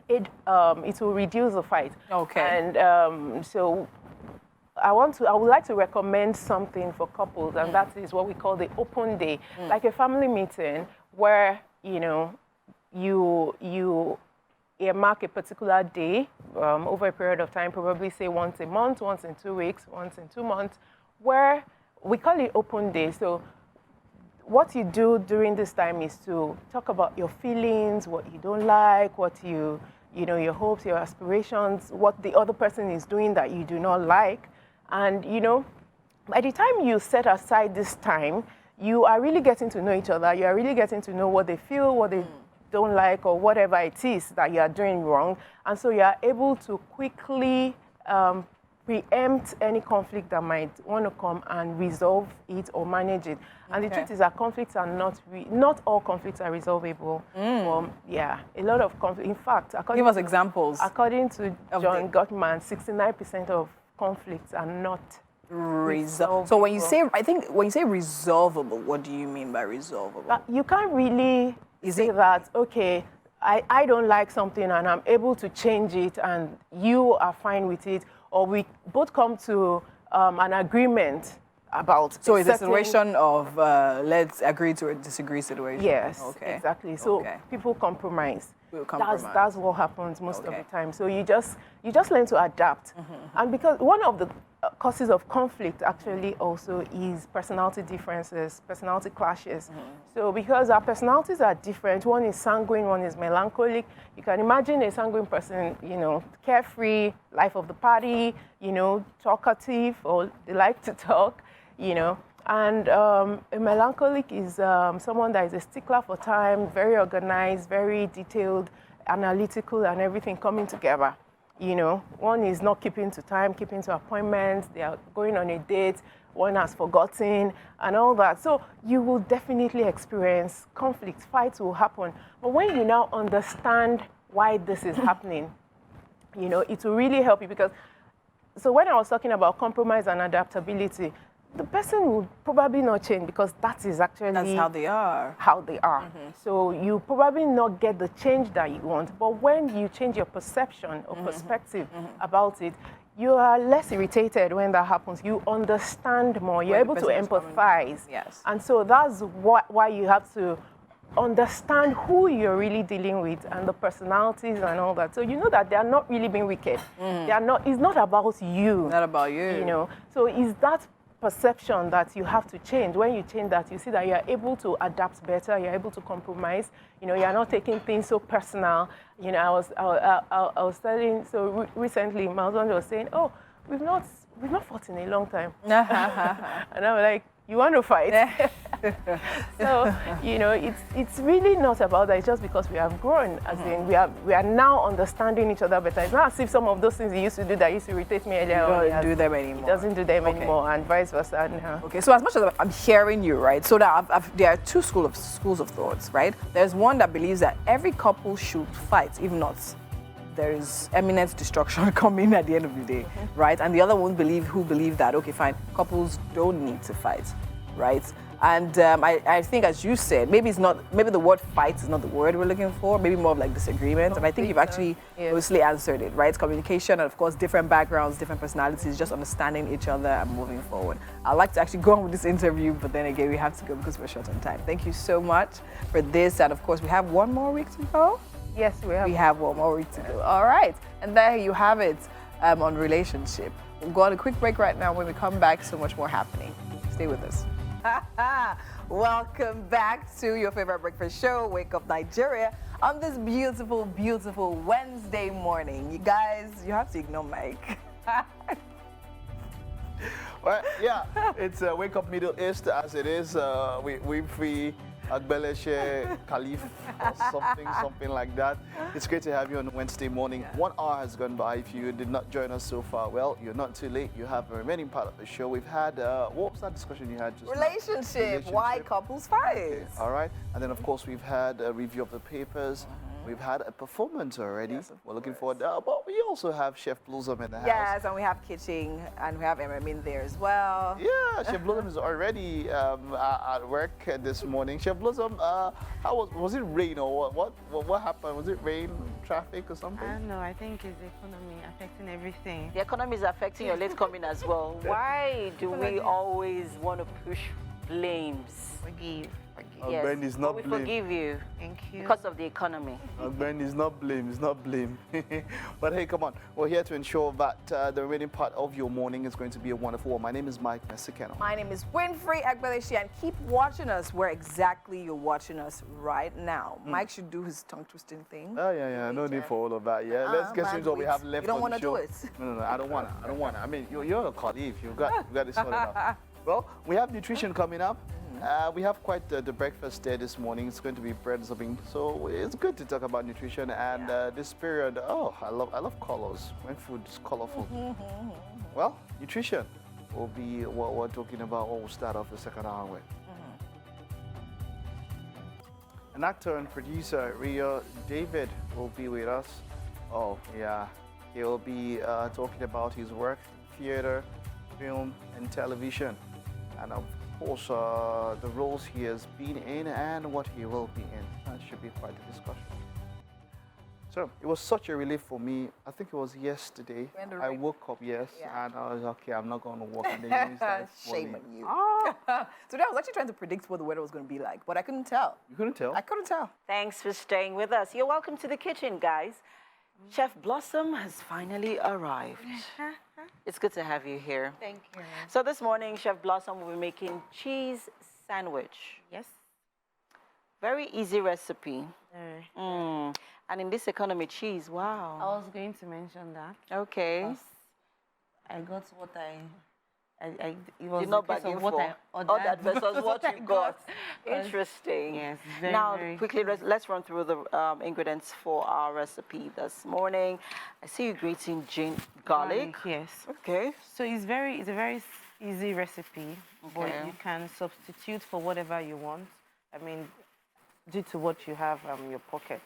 reduce the fight.
Okay.
And so I would like to recommend something for couples, and that is what we call the open day, like a family meeting where you earmark a particular day over a period of time, probably say once a month, once in 2 weeks, once in 2 months, where we call it open day. So what you do during this time is to talk about your feelings, what you don't like, what your hopes, your aspirations, what the other person is doing that you do not like. And, by the time you set aside this time, you are really getting to know each other. You are really getting to know what they feel, what they don't like, or whatever it is that you are doing wrong. And so you are able to quickly preempt any conflict that might want to come and resolve it or manage it. And the truth is that conflicts are not all conflicts are resolvable. Yeah, a lot of conflicts. In fact,
give us examples.
According to John Gottman, 69% of conflicts are not resolvable.
So when you say, when you say resolvable, what do you mean by resolvable?
You can't really say that, okay, I don't like something and I'm able to change it and you are fine with it, or we both come to an agreement about.
So it's a situation of let's agree to a disagree situation.
Yes, exactly. So people compromise. That's what happens most of the time. So you just learn to adapt. And because one of the causes of conflict actually also is personality differences, personality clashes. So because our personalities are different, one is sanguine, one is melancholic. You can imagine a sanguine person, you know, carefree, life of the party, you know, talkative, or they like to talk, you know. And a melancholic is someone that is a stickler for time, very organized, very detailed, analytical, and everything coming together. You know, one is not keeping to time, keeping to appointments, they are going on a date, one has forgotten, and all that. So you will definitely experience conflict, fights will happen. But when you now understand why this is happening, you know, it will really help you because, so when I was talking about compromise and adaptability, the person will probably not change because that is actually...
That's how they are.
How they are. So you probably not get the change that you want. But when you change your perception or perspective about it, you are less irritated when that happens. You understand more. You're able to empathize.
Yes.
And so that's why you have to understand who you're really dealing with and the personalities and all that. So you know that they are not really being wicked. They are not. It's not about you.
Not about you.
You know. So is that perception that you have to change. When you change that, you see that you're able to adapt better, you're able to compromise, you know, you're not taking things so personal. You know, I was telling, so recently my husband was saying, oh, we've not fought in a long time. And I'm like, you want to fight? So, you know, it's really not about that. It's just because we have grown. As in, we are now understanding each other better. It's not as if some of those things he used to do that used to irritate me earlier on.
Don't do them anymore.
He doesn't do them anymore, and vice versa.
Okay, so as much as I'm hearing you, right? So that there are two schools of thoughts, right? There's one that believes that every couple should fight, if not, there is imminent destruction coming at the end of the day, right? And the other one who believe that, okay, fine, couples don't need to fight, right? And I think, as you said, maybe the word fight is not the word we're looking for, maybe more of like disagreement. And I think you've actually mostly answered it, right? Communication, and of course, different backgrounds, different personalities, just understanding each other and moving forward. I'd like to actually go on with this interview, but then again, we have to go because we're short on time. Thank you so much for this. And of course, we have one more week to go.
Yes, we have.
We have one more week to go. All right. And there you have it on relationship. We'll go on a quick break right now. When we come back, so much more happening. Stay with us. Welcome back to your favorite breakfast show, Wake Up Nigeria, on this beautiful, beautiful Wednesday morning. You guys, you have to ignore Mike.
Well, yeah, it's Wake Up Middle East as it is. We free Agbeleshe Khalif or something like that. It's great to have you on Wednesday morning. 1 hour has gone by. If you did not join us so far, well, you're not too late. You have the remaining part of the show. We've had, what was that discussion you had just
Relationship. Why couples fight. Okay.
All right. And then, of course, we've had a review of the papers. We've had a performance already. Yes, we're looking forward. But we also have Chef Blossom in the house.
Yes, and we have Kitchen, and we have in there as well.
Yeah, Chef Blossom is already at work this morning. Chef Blossom, how was it rain or what happened? Was it rain, traffic or something?
I don't know. I think it's the economy affecting everything.
The economy is affecting your late coming as well. Why do we always want to push blames?
Forgive.
Yes,
Ben is not
we
blame.
forgive you.
Thank you.
Because of the economy.
Ben is not blame, it's not blame. But hey, come on. We're here to ensure that the remaining part of your morning is going to be a wonderful one. My name is Mike Mesikeno.
My name is Winfrey Agbeleshi, and keep watching us where exactly you're watching us right now. Mike should do his tongue-twisting thing.
Oh, yeah. No need for all of that. Yeah, let's get into what we have left.
You don't
want to
do it.
No, I don't want to. I mean, you're a Khalif. You've got to sort it out. Well, we have nutrition coming up. We have quite the breakfast there this morning. It's going to be bread and something. So it's good to talk about nutrition. And this period, I love colors. When food is colorful. Well, nutrition will be what we're talking about. We'll start off the second hour with. An actor and producer, Rio David, will be with us. Oh, yeah. He'll be talking about his work, theater, film, and television. And of course, the roles he has been in and what he will be in. That should be quite a discussion. So it was such a relief for me. I think it was yesterday. I woke up, and I was okay, I'm not going to work. And then you started
Shame on you. Today I was actually trying to predict what the weather was going to be like, but I couldn't tell.
You couldn't tell?
I couldn't tell.
Thanks for staying with us. You're welcome to the kitchen, guys. Chef Blossom has finally arrived. It's good to have you here.
Thank you.
So this morning, Chef Blossom will be making cheese sandwich.
Yes.
Very easy recipe. And in this economy, cheese, wow.
I was going to mention that.
Okay.
I got what it was
did not
because
bargain
of what
for.
I ordered.
All that versus what you got.
But
Interesting.
yes, very,
now,
very
quickly, let's run through the ingredients for our recipe this morning. I see you grating garlic.
Yes.
Okay.
So it's a very easy recipe, but you can substitute for whatever you want. I mean, due to what you have in your pocket.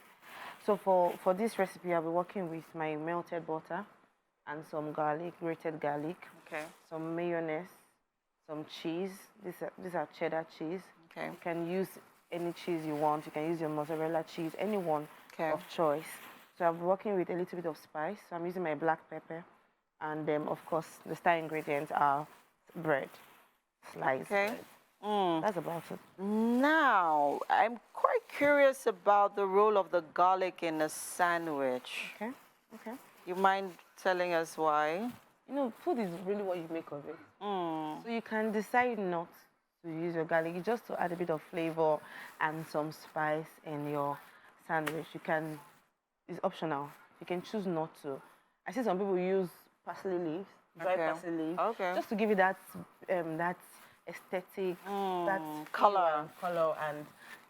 So for this recipe, I'll be working with my melted butter and some garlic, grated garlic.
Okay.
Some mayonnaise, some cheese. These are cheddar cheese.
Okay.
You can use any cheese you want. You can use your mozzarella cheese, any one of choice. So I'm working with a little bit of spice. So I'm using my black pepper. And of course, the star ingredients are bread, sliced bread. That's about it.
Now, I'm quite curious about the role of the garlic in a sandwich.
Okay. Okay.
You mind telling us why?
You know, food is really what you make of it. So you can decide not to use your garlic, just to add a bit of flavor and some spice in your sandwich. It's optional. You can choose not to. I see some people use parsley leaves, dry parsley leaves, just to give it that aesthetic, that color and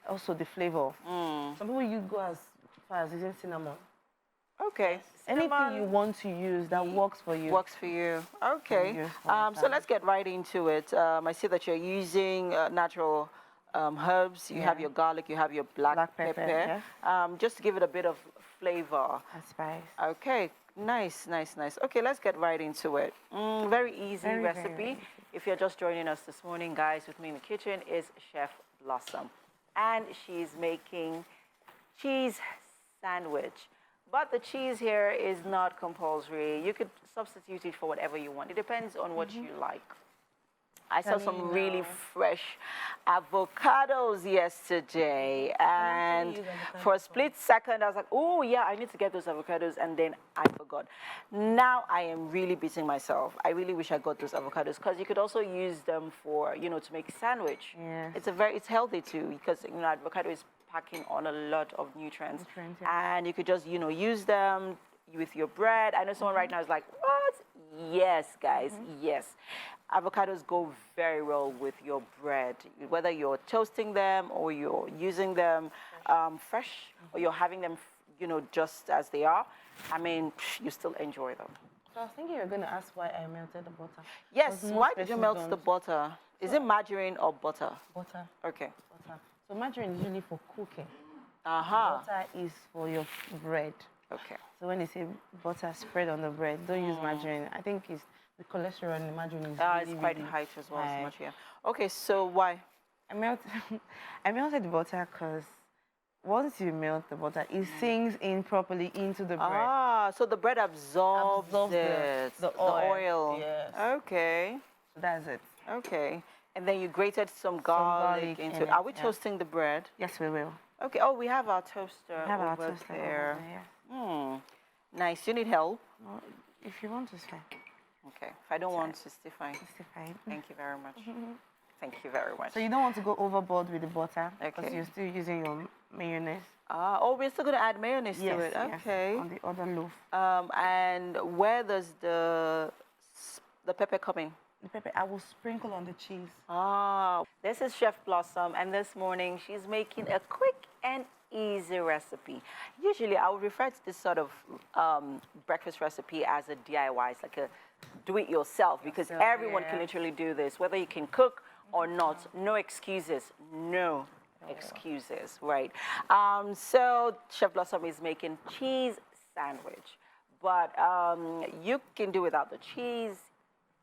also the flavor. Some people go as far as using cinnamon.
Okay.
Anything you want to use that works for you.
Works for you. Okay. So let's get right into it. I see that you're using natural herbs. You have your garlic, you have your black pepper. Just to give it a bit of flavor.
And spice.
Okay. Nice. Okay, let's get right into it. Very easy recipe.
Very easy.
If you're just joining us this morning, guys, with me in the kitchen is Chef Blossom. And she's making cheese sandwich. But the cheese here is not compulsory. You could substitute it for whatever you want. It depends on what you like. I saw some really fresh avocados yesterday, and for a split second, I was like, oh, yeah, I need to get those avocados, and then I forgot. Now I am really beating myself. I really wish I got those avocados, because you could also use them for, to make a sandwich.
Yes.
It's healthy, too, because, avocado is packing on a lot of nutrients. And you could just, use them with your bread. I know someone right now is like, what? Yes, guys, yes. Avocados go very well with your bread, whether you're toasting them or you're using them fresh or you're having them, just as they are. I mean, you still enjoy them.
So I was thinking you were going to ask why I melted the butter.
Yes, why did you melt the butter? Is it margarine or butter?
Butter.
Okay.
Butter. So margarine is usually for cooking.
Butter
is for your bread.
Okay.
So when they say butter spread on the bread, don't use margarine. I think it's the cholesterol in the margarine is
it's quite high as well. As much, yeah. Okay, so why?
I melted the butter because once you melt the butter, it sinks in properly into the bread.
So the bread absorbs
the
oil.
Yes.
Okay.
So that's it.
Okay. And then you grated some garlic into it. Are we toasting the bread?
Yes, we will.
Okay. Oh, we have our toaster.
We have our toaster
there.
Yes.
Nice. You need help?
Well, if you want to stay.
Okay. If I don't want to, stay fine.
Stay fine.
Thank you very much. Thank you very much.
So you don't want to go overboard with the butter because
Okay.
you're still using your mayonnaise.
We're still going to add mayonnaise to it.
Yes,
Okay.
on the other loaf.
And where does the pepper come in?
the pepper, I will sprinkle on the cheese.
Ah, this is Chef Blossom, and this morning she's making a quick and easy recipe. Usually I would refer to this sort of breakfast recipe as a DIY. It's like a do-it-yourself, because everyone can literally do this, whether you can cook or not. No excuses. No excuses, right? So Chef Blossom is making cheese sandwich, but you can do without the cheese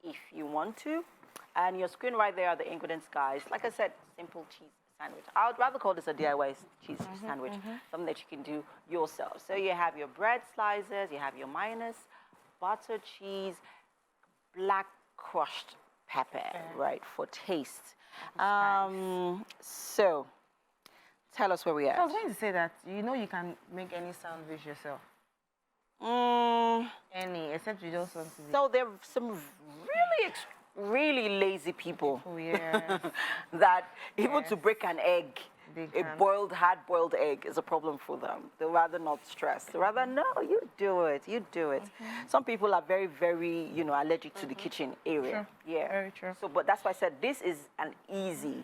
if you want to. And your screen right there are the ingredients, guys. Like I said, simple cheese sandwich. I would rather call this a DIY cheese sandwich, something that you can do yourself. So you have your bread slices, you have your mayonnaise, butter, cheese, black crushed pepper, right, for taste. So tell us where we are.
I was going to say that, you know, you can make any sandwich yourself. Any, except you just want to be.
So there are some really lazy people
Yes.
that even to break an egg, a hard-boiled egg is a problem for them. They'd rather not stress. They'd rather, no, you do it. Some people are very, very, allergic to the kitchen area.
True.
Yeah.
Very true.
So, but that's why I said this is an easy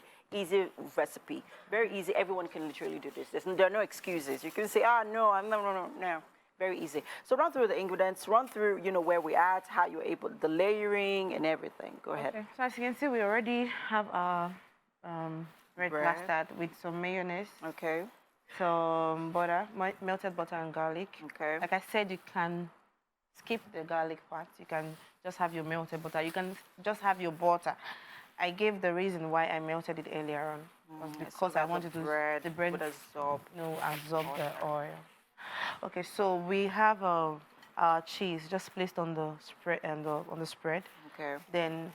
recipe. Very easy. Everyone can literally do this. There are no excuses. You can say, no. Very easy. So run through the ingredients, run through, where we're at, how you're able, the layering and everything. Go ahead.
Okay. So as you can see, we already have our red mustard with some mayonnaise.
Okay.
Some butter, melted butter and garlic.
Okay.
Like I said, you can skip the garlic part. You can just have your melted butter. You can just have your butter. I gave the reason why I melted it earlier on. Because I wanted the bread absorb the oil. Okay, so we have our cheese just placed on the spread on the spread.
Okay.
Then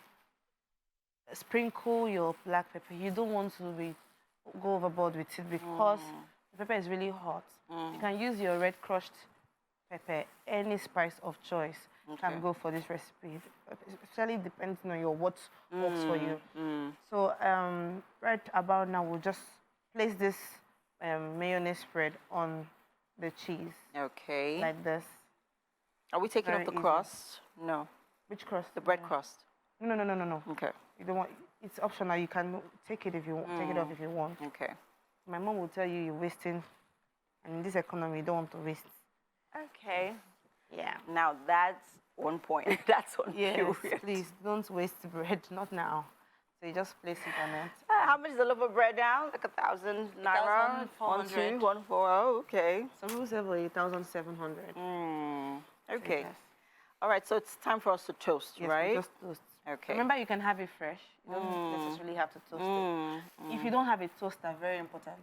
sprinkle your black pepper. You don't want to go overboard with it because the pepper is really hot. You can use your red crushed pepper, any spice of choice can go for this recipe, especially depending on what works for you. So right about now, we'll just place this mayonnaise spread on the cheese.
Okay.
Like this.
Are we taking off the crust? No.
Which crust?
The bread crust.
No.
Okay.
You don't want. It's optional. You can take it if you want. Take it off if you want.
Okay.
My mom will tell you you're wasting, and in this economy, you don't want to waste.
Okay.
Yeah.
Now that's one point. That's one.
Yes. Please don't waste bread. Not now. So you just place it on it.
How much is a loaf of bread now? Like 1,000 naira?
1,400.
1,400. Oh, okay.
Some people say 1,700.
Okay.
Yes.
All right, so it's time for us to toast,
Yes,
right?
we just toast.
Okay.
Remember, you can have it fresh. You don't necessarily have to toast it. If you don't have a toaster, very important,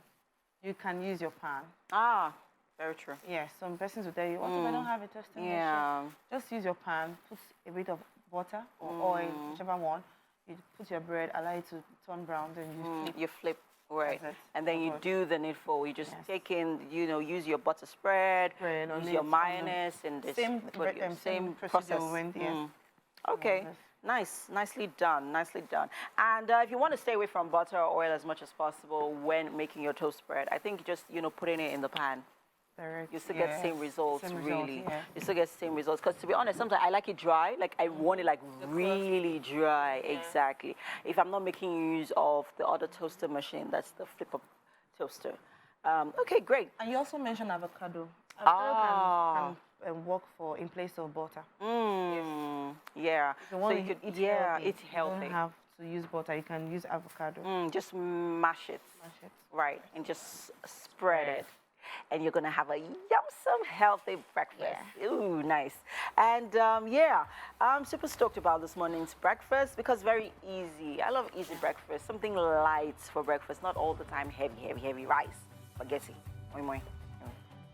you can use your pan.
Ah, very true.
Yes, some persons will tell you, what if I don't have a toaster?
Yeah.
Just use your pan, put a bit of butter or oil, whichever one. You put your bread, allow it to turn brown, then
you flip. Right. And then you
good.
do the needful. You just take in, use your butter spread, use your mayonnaise, and this
same
process.
Yes.
Okay. Nice. Nicely done. Nicely done. And if you want to stay away from butter or oil as much as possible when making your toast spread, I think just, putting it in the pan.
Direct.
You still get the same results, really.
Yeah.
You still get the same results. Because to be honest, sometimes I like it dry. Like I want it really dry. Yeah. Exactly. If I'm not making use of the other toaster machine, that's the flip-up toaster. Okay, great.
And you also mentioned avocado. Avocado can work in place of butter.
Yeah.
So you could eat healthy.
Eat healthy.
You don't have to use butter. You can use avocado.
Just mash it. Right. And just spread it. And you're going to have a yum-some healthy breakfast. Yeah. Ooh, nice. And I'm super stoked about this morning's breakfast because very easy. I love easy breakfast, something light for breakfast, not all the time heavy rice, spaghetti. Moi.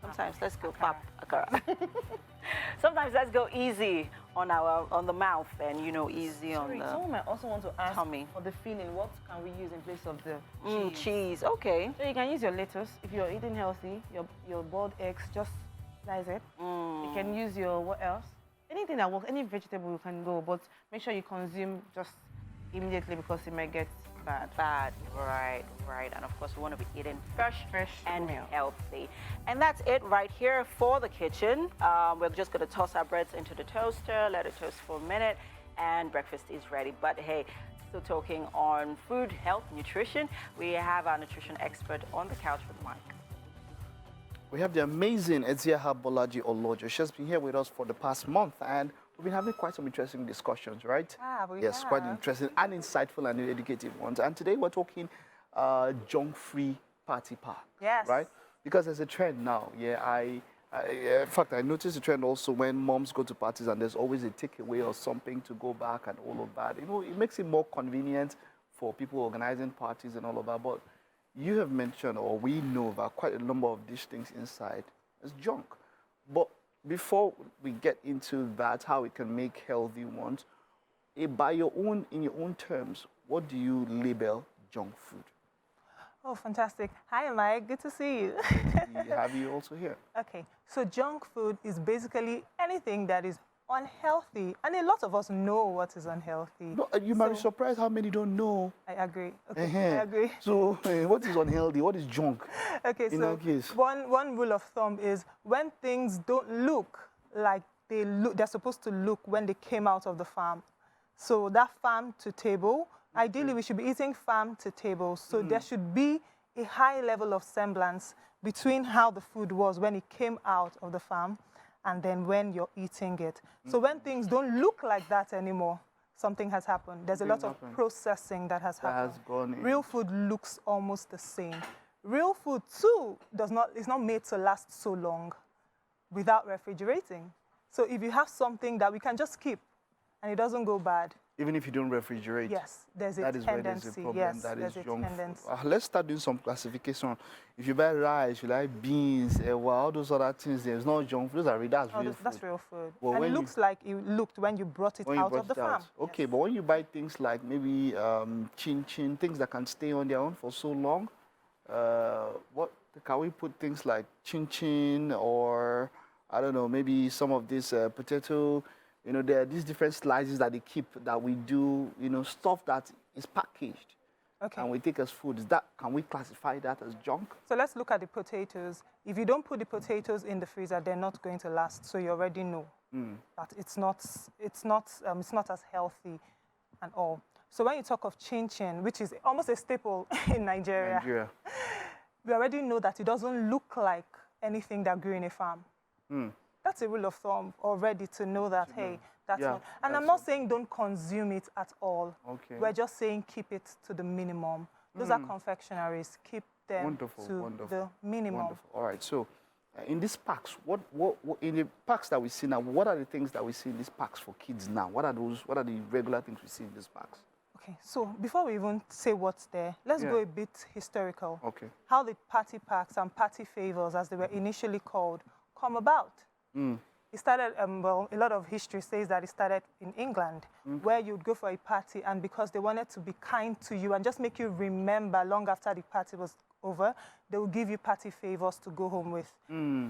Sometimes let's go pop akara. Sometimes let's go easy on the mouth and easy on the
someone might also want to ask
tummy.
For the filling, what can we use in place of the
cheese? Okay.
So you can use your lettuce if you're eating healthy. Your boiled eggs, just slice it. You can use your what else? Anything that works, any vegetable you can go, but make sure you consume just immediately because it might get bad. Right. And of course, we want to be eating fresh and healthy. And that's it right here for the kitchen. We're just going to toss our breads into the toaster, let it toast for a minute,
and breakfast is ready. But hey, still talking on food, health, nutrition, we have our nutrition expert on the couch with Mike.
We have the amazing Eziaha Bolaji Olojo. She's been here with us for the past month, and we've been having quite some interesting discussions, right? Yes, quite interesting and insightful and educative ones. And today we're talking junk-free party pack.
Yes.
Right? Because there's a trend now. Yeah, in fact, I noticed a trend also when moms go to parties and there's always a takeaway or something to go back and all of that. You know, it makes it more convenient for people organizing parties and all of that. But you have mentioned, or we know about quite a number of these things inside as junk. But before we get into that, how we can make healthy ones, in your own terms, what do you label junk food?
Oh, fantastic. Hi, Mike. Good to see you.
We have you also here.
Okay. So junk food is basically anything that is unhealthy. And a lot of us know what is unhealthy.
No, you might be surprised how many don't know.
I agree. Okay, I agree.
So what is unhealthy? What is junk?
Okay,
in
so
that case?
One rule of thumb is when things don't look like they're supposed to look when they came out of the farm. So that farm to table, ideally we should be eating farm to table. So there should be a high level of semblance between how the food was when it came out of the farm and then when you're eating it. So when things don't look like that anymore, something has happened. There's a lot of processing that has happened.
Has gone in.
Real food looks almost the same. Real food too is not made to last so long without refrigerating. So if you have something that we can just keep and it doesn't go bad,
even if you don't refrigerate,
yes, there's a
that is
tendency.
Where there's a problem.
Yes,
that
there's
is
a
junk
tendency.
food. Let's start doing some classification. If you buy rice, you like beans, all those other things, there's no junk food. That's real food.
That's real food.
Well,
and it looks like it looked when you brought it out of the farm.
Okay, but when you buy things like maybe chin-chin, things that can stay on their own for so long, what can we put things like chin-chin or, I don't know, maybe some of this potato. You know, there are these different slices that they keep that we do, you know, stuff that is packaged.
Okay.
And we take as food. Can we classify that as junk?
So let's look at the potatoes. If you don't put the potatoes in the freezer, they're not going to last. So you already know that it's not as healthy and all. So when you talk of chin-chin, which is almost a staple in Nigeria, we already know that it doesn't look like anything that grew in a farm. That's a rule of thumb already to know that, hey, that's not. And I'm not saying don't consume it at all. Okay. We're just saying keep it to the minimum. Those are confectionaries. Keep them to the minimum.
Wonderful. All right. So in these packs, what in the packs that we see now, what are the things that we see in these packs for kids now? What are the regular things we see in these packs?
Okay, so before we even say what's there, let's go a bit historical.
Okay.
How the party packs and party favors, as they were initially called, come about. It started, well, a lot of history says that it started in England, where you'd go for a party, and because they wanted to be kind to you and just make you remember long after the party was over, they would give you party favors to go home with.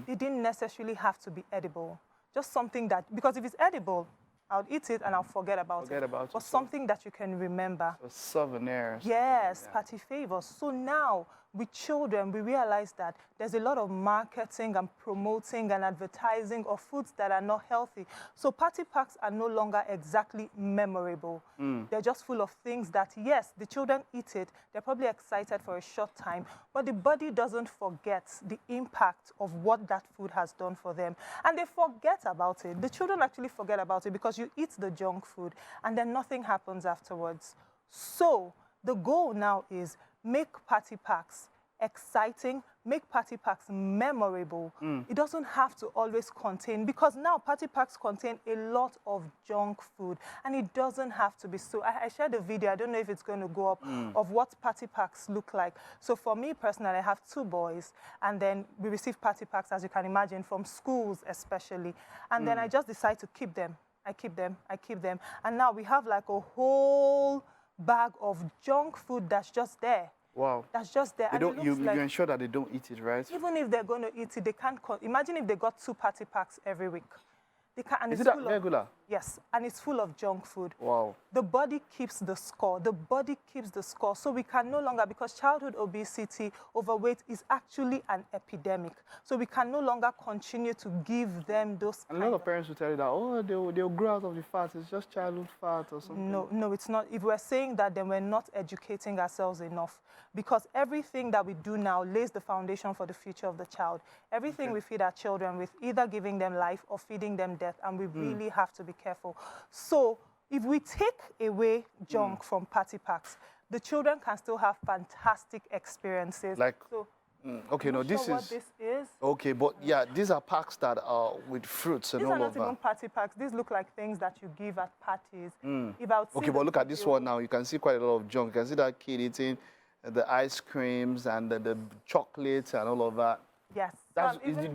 It didn't necessarily have to be edible, just something that, because if it's edible, I'll eat it and I'll forget about it. But something that you can remember.
So souvenirs.
Yes, party favors. So now, with children, we realize that there's a lot of marketing and promoting and advertising of foods that are not healthy. So party packs are no longer exactly memorable. They're just full of things that, yes, the children eat it. They're probably excited for a short time, but the body doesn't forget the impact of what that food has done for them. And they forget about it. The children actually forget about it because you eat the junk food and then nothing happens afterwards. So the goal now is make party packs exciting, make party packs memorable. It doesn't have to always contain, because now party packs contain a lot of junk food, and it doesn't have to be so. I shared a video, I don't know if it's going to go up, of what party packs look like. So for me personally, I have 2 boys, and then we receive party packs, as you can imagine, from schools especially. And then I just decide to keep them. I keep them. And now we have like a whole bag of junk food that's just there.
Wow.
That's just there.
You ensure that they don't eat it, right?
Even if they're going to eat it, they can't. Imagine if they got 2 party packs every week. And
Is
it's
it
full
regular?
of, yes, and it's full of junk food.
Wow.
The body keeps the score. The body keeps the score. So we can no longer, because childhood obesity, overweight is actually an epidemic. So we can no longer continue to give them those.
And a lot of parents will tell you that, oh, they'll grow out of the fat. It's just childhood fat or something.
No, it's not. If we're saying that, then we're not educating ourselves enough. Because everything that we do now lays the foundation for the future of the child. Everything we feed our children with, either giving them life or feeding them death, and we really have to be careful. So if we take away junk from party packs, the children can still have fantastic experiences.
Like,
so,
okay, no, this
sure
is...
what this is.
Okay, but yeah, these are packs that are with fruits and
These
all
are
of
not even
that.
party packs. These look like things that you give at parties.
Okay, but look at this one now. You can see quite a lot of junk. You can see that kid eating the ice creams and the chocolates and all of that.
Yes.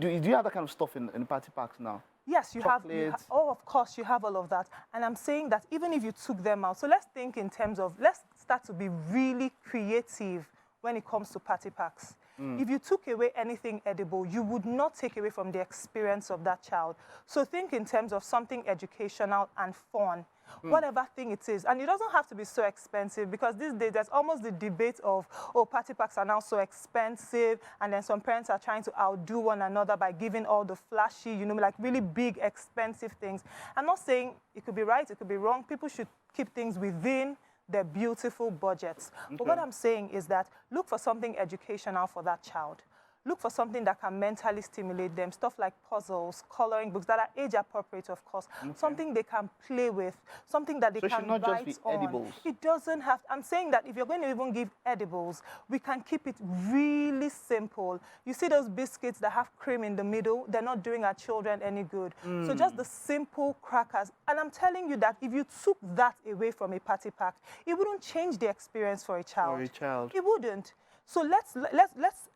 Do you have that kind of stuff in party packs now?
Yes, you have. Oh, of course, you have all of that. And I'm saying that even if you took them out, so let's think in terms of, let's start to be really creative when it comes to party packs. If you took away anything edible, you would not take away from the experience of that child. So think in terms of something educational and fun, whatever thing it is. And it doesn't have to be so expensive, because these days there's almost the debate of, oh, party packs are now so expensive, and then some parents are trying to outdo one another by giving all the flashy, you know, like really big, expensive things. I'm not saying it could be right, it could be wrong. People should keep things within their beautiful budgets. But what I'm saying is that look for something educational for that child. Look for something that can mentally stimulate them, stuff like puzzles, coloring books that are age appropriate, of course. Something they can play with, something that they can
not
write
just be
on.
edibles.
It doesn't have, I'm saying that if you're going to even give edibles, we can keep it really simple. You see those biscuits that have cream in the middle, they're not doing our children any good. So just the simple crackers. And I'm telling you that if you took that away from a party pack, it wouldn't change the experience for a child.
For a child.
It wouldn't. So let's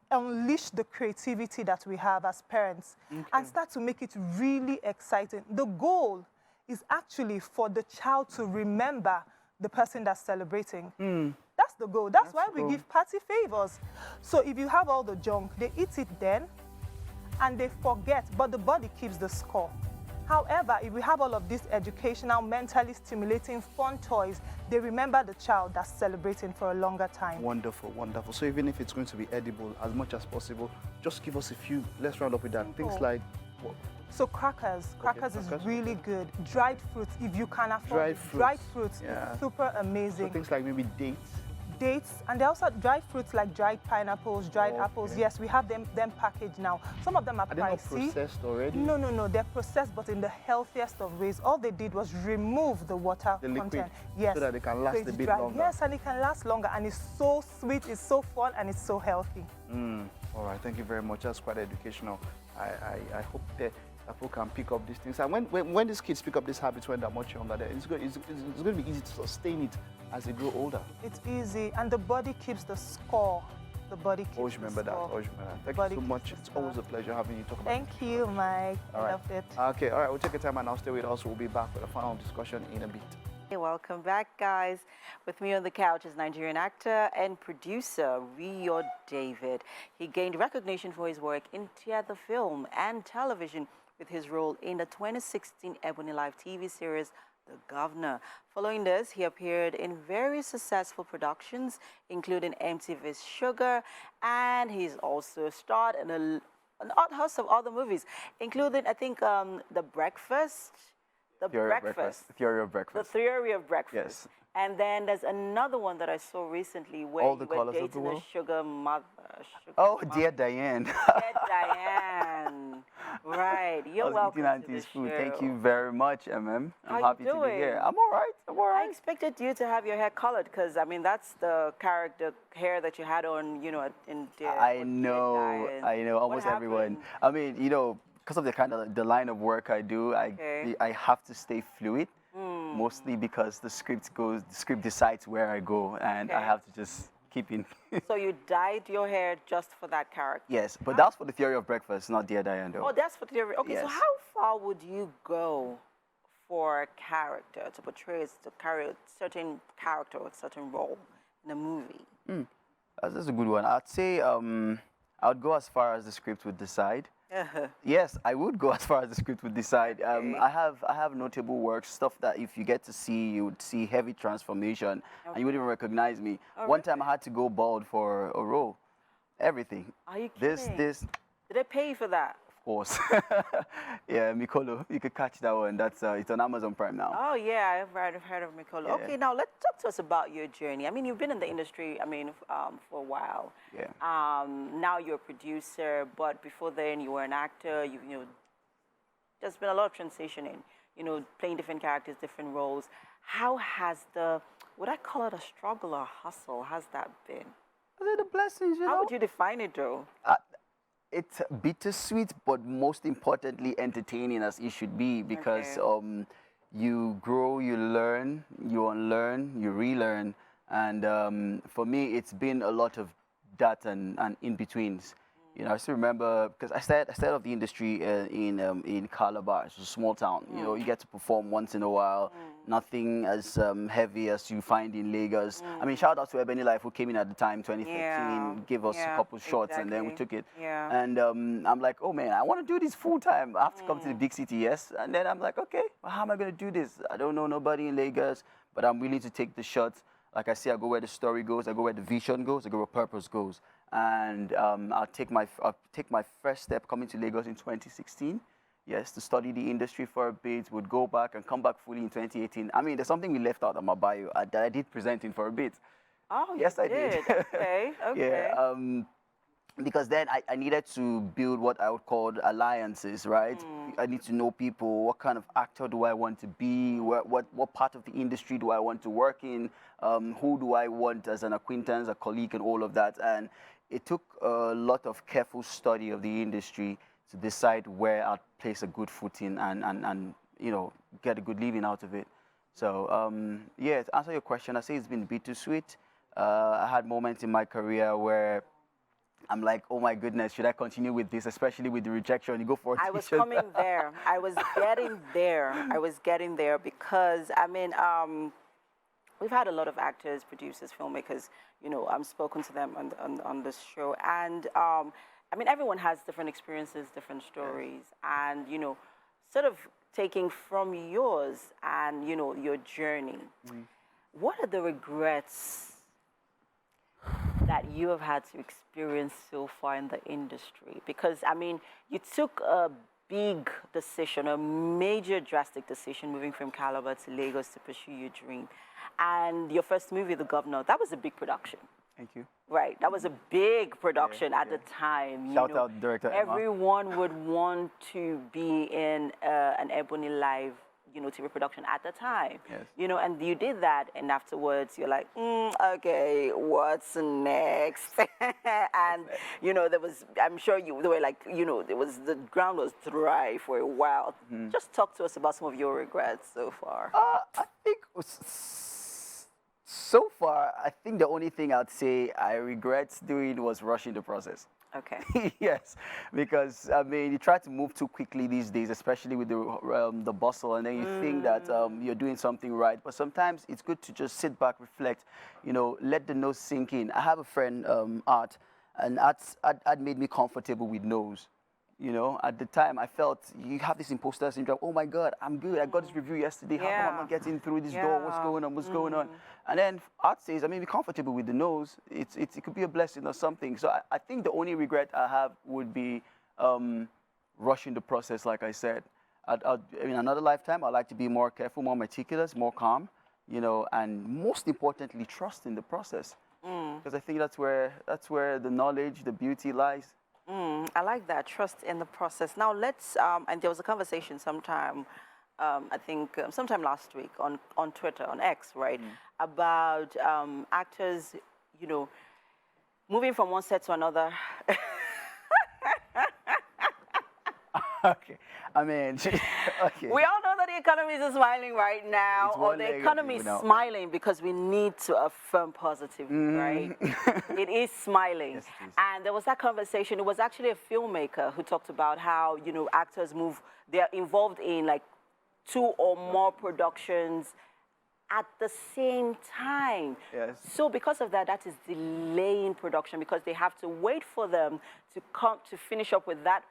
unleash the creativity that we have as parents and start to make it really exciting. The goal is actually for the child to remember the person that's celebrating. That's the goal. That's why we give party favors. So if you have all the junk, they eat it then and they forget, but the body keeps the score. However, if we have all of these educational, mentally stimulating, fun toys, they remember the child that's celebrating for a longer time.
Wonderful, wonderful. So even if it's going to be edible, as much as possible, just give us a few. Let's round up with that. Things like what?
So crackers. Crackers is really good. Dried fruits, if you can afford it. Dried fruits is super amazing.
So things like maybe dates.
Dates, and they also dried fruits like dried pineapples, dried apples. Yes, we have them packaged now. Some of them are pricey.
Are they not processed already?
No, they're processed, but in the healthiest of ways. All they did was remove the water content. Yes.
So that they can last a bit longer.
Yes, and it can last longer, and it's so sweet, it's so fun, and it's so healthy.
All right, thank you very much. That's quite educational. I hope that people can pick up these things. And when these kids pick up these habits when they're much younger, it's going to be easy to sustain it as they grow older.
It's easy, and the body keeps the score. The body keeps
always remember
the score.
that. Always remember that. Thank you so much. It's always a pleasure having you talk about
Thank you, Mike. I loved it.
Okay, all right. We'll take a time and I'll stay with us. We'll be back with a final discussion in a bit.
Hey, welcome back, guys. With me on the couch is Nigerian actor and producer Rio David. He gained recognition for his work in theater, film, and television with his role in the 2016 Ebony Live TV series, The Governor. Following this, he appeared in very successful productions, including MTV's Sugar, and he's also starred in an odd host of other movies, including, I think, The Breakfast. The
Theory of Breakfast.
The Theory of Breakfast.
Yes.
And then there's another one that I saw recently where
All the
you were
Colors of the
dating
World?
a sugar mother.
Dear Diane.
Dear Diane. Right. You're welcome to the
food.
show.
Thank you very much, MM. I'm
How
happy
you
to be
doing?
here. I'm all right.
I expected you to have your hair colored because, I mean, that's the character hair that you had on, you know, in
I know. Almost everyone. I mean, you know, because of the line of work I do, I have to stay fluid. Mostly because the script decides where I go, and I have to just keep in.
So you dyed your hair just for that character?
Yes, but that's for the Theory of Breakfast, not Dear Diane, though.
Oh, that's for the theory. Okay,
Yes.
so how far would you go for a character to portray, to carry a certain character or a certain role in a movie?
That's a good one. I'd say I'd go as far as the script would decide. Yes, I would go as far as the script would decide. I have notable works, stuff that if you get to see, you would see heavy transformation, and you wouldn't even recognize me. One time I had to go bald for a role. Everything.
Are you kidding?
This.
Did they pay you for that?
Of course. Yeah, Mikolo. You could catch that one. That's it's on Amazon Prime now.
Oh yeah, I've heard of Mikolo.
Yeah.
Okay, now let's talk to us about your journey. I mean, you've been in the industry, I mean, for a while.
Yeah.
Now you're a producer, but before then you were an actor. You know, there's been a lot of transitioning. You know, playing different characters, different roles. How has would I call it a struggle or hustle? Has that been?
Those are the blessings, you know.
How would you define it, though?
It's bittersweet, but most importantly, entertaining as it should be, because you grow, you learn, you unlearn, you relearn, and for me, it's been a lot of that and in-betweens. You know, I still remember, because I started off the industry in Calabar. It's a small town. You know, you get to perform once in a while. Nothing as heavy as you find in Lagos. I mean, shout out to Ebony Life, who came in at the time, 2015, gave us a couple shots, and then we took it. And I'm like, oh man, I want to do this full time. I have to come to the big city, yes. And then I'm like, okay, well, how am I going to do this? I don't know nobody in Lagos, but I'm willing to take the shots. Like I say, I go where the story goes, I go where the vision goes, I go where purpose goes. And I'll take my first step coming to Lagos in 2016. Yes, to study the industry for a bit, would go back and come back fully in 2018. I mean, there's something we left out of my bio that I did present in for a bit.
Oh,
yes,
you
I did.
Okay, okay.
Yeah, because then I needed to build what I would call alliances, right? I need to know people. What kind of actor do I want to be? What part of the industry do I want to work in? Who do I want as an acquaintance, a colleague, and all of that? And it took a lot of careful study of the industry to decide where I'd place a good footing and you know, get a good living out of it. So yeah, to answer your question, I say it's been bittersweet. I had moments in my career where I'm like, oh my goodness, should I continue with this, especially with the rejection? You go for
I was coming there. I was getting there. I was getting there because, I mean, we've had a lot of actors, producers, filmmakers, you know, I've spoken to them on this show. And, I mean, everyone has different experiences, different stories. And, you know, sort of taking from yours and, you know, your journey, what are the regrets that you have had to experience so far in the industry? Because, I mean, you took a big decision, a major drastic decision, moving from Calabar to Lagos to pursue your dream. And your first movie, The Governor, that was a big production.
Thank you.
Right, that was a big production at the time.
Shout out director Emma.
Everyone would want to be in an Ebony Live, you know, TV production at the time.
Yes.
You know, and you did that, and afterwards you're like, okay, what's next? And, you know, there was, I'm sure they were like, you know, the ground was dry for a while. Just talk to us about some of your regrets so far.
I think so far, I think the only thing I'd say I regret doing was rushing the process.
Okay.
Yes, because I mean, you try to move too quickly these days, especially with the bustle, and then you think that you're doing something right. But sometimes it's good to just sit back, reflect, you know, let the nose sink in. I have a friend, Art, and Art made me comfortable with nose. You know, at the time, I felt you have this imposter syndrome. Oh my God, I'm good. I got this review yesterday. How come I'm not getting through this door? What's going on? What's going on? And then Art says, I mean, be comfortable with the nose. It could be a blessing or something. So I think the only regret I have would be rushing the process, like I said. In another lifetime, I'd like to be more careful, more meticulous, more calm, you know, and most importantly, trust in the process. Because I think that's where the knowledge, the beauty lies.
I like that, trust in the process. Now let's, and there was a conversation sometime, I think sometime last week on Twitter, on X, right, about actors, you know, moving from one set to another.
Okay, I mean, okay.
We all know that the economy is smiling right now, or the economy is smiling because we need to affirm positivity, right? It is smiling. Yes, it is. And there was that conversation. It was actually a filmmaker who talked about how, you know, actors they're involved in like 2 or more productions at the same time.
Yes.
So because of that, that is delaying production because they have to wait for them to come to finish up with that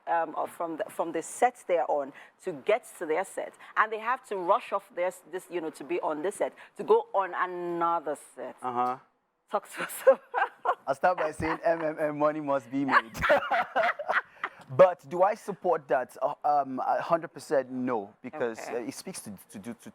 from the sets they're on to get to their set, and they have to rush off this to be on this set to go on another set. Talk to us.
I'll start by saying money must be made. But do I support that? 100% no, because it speaks to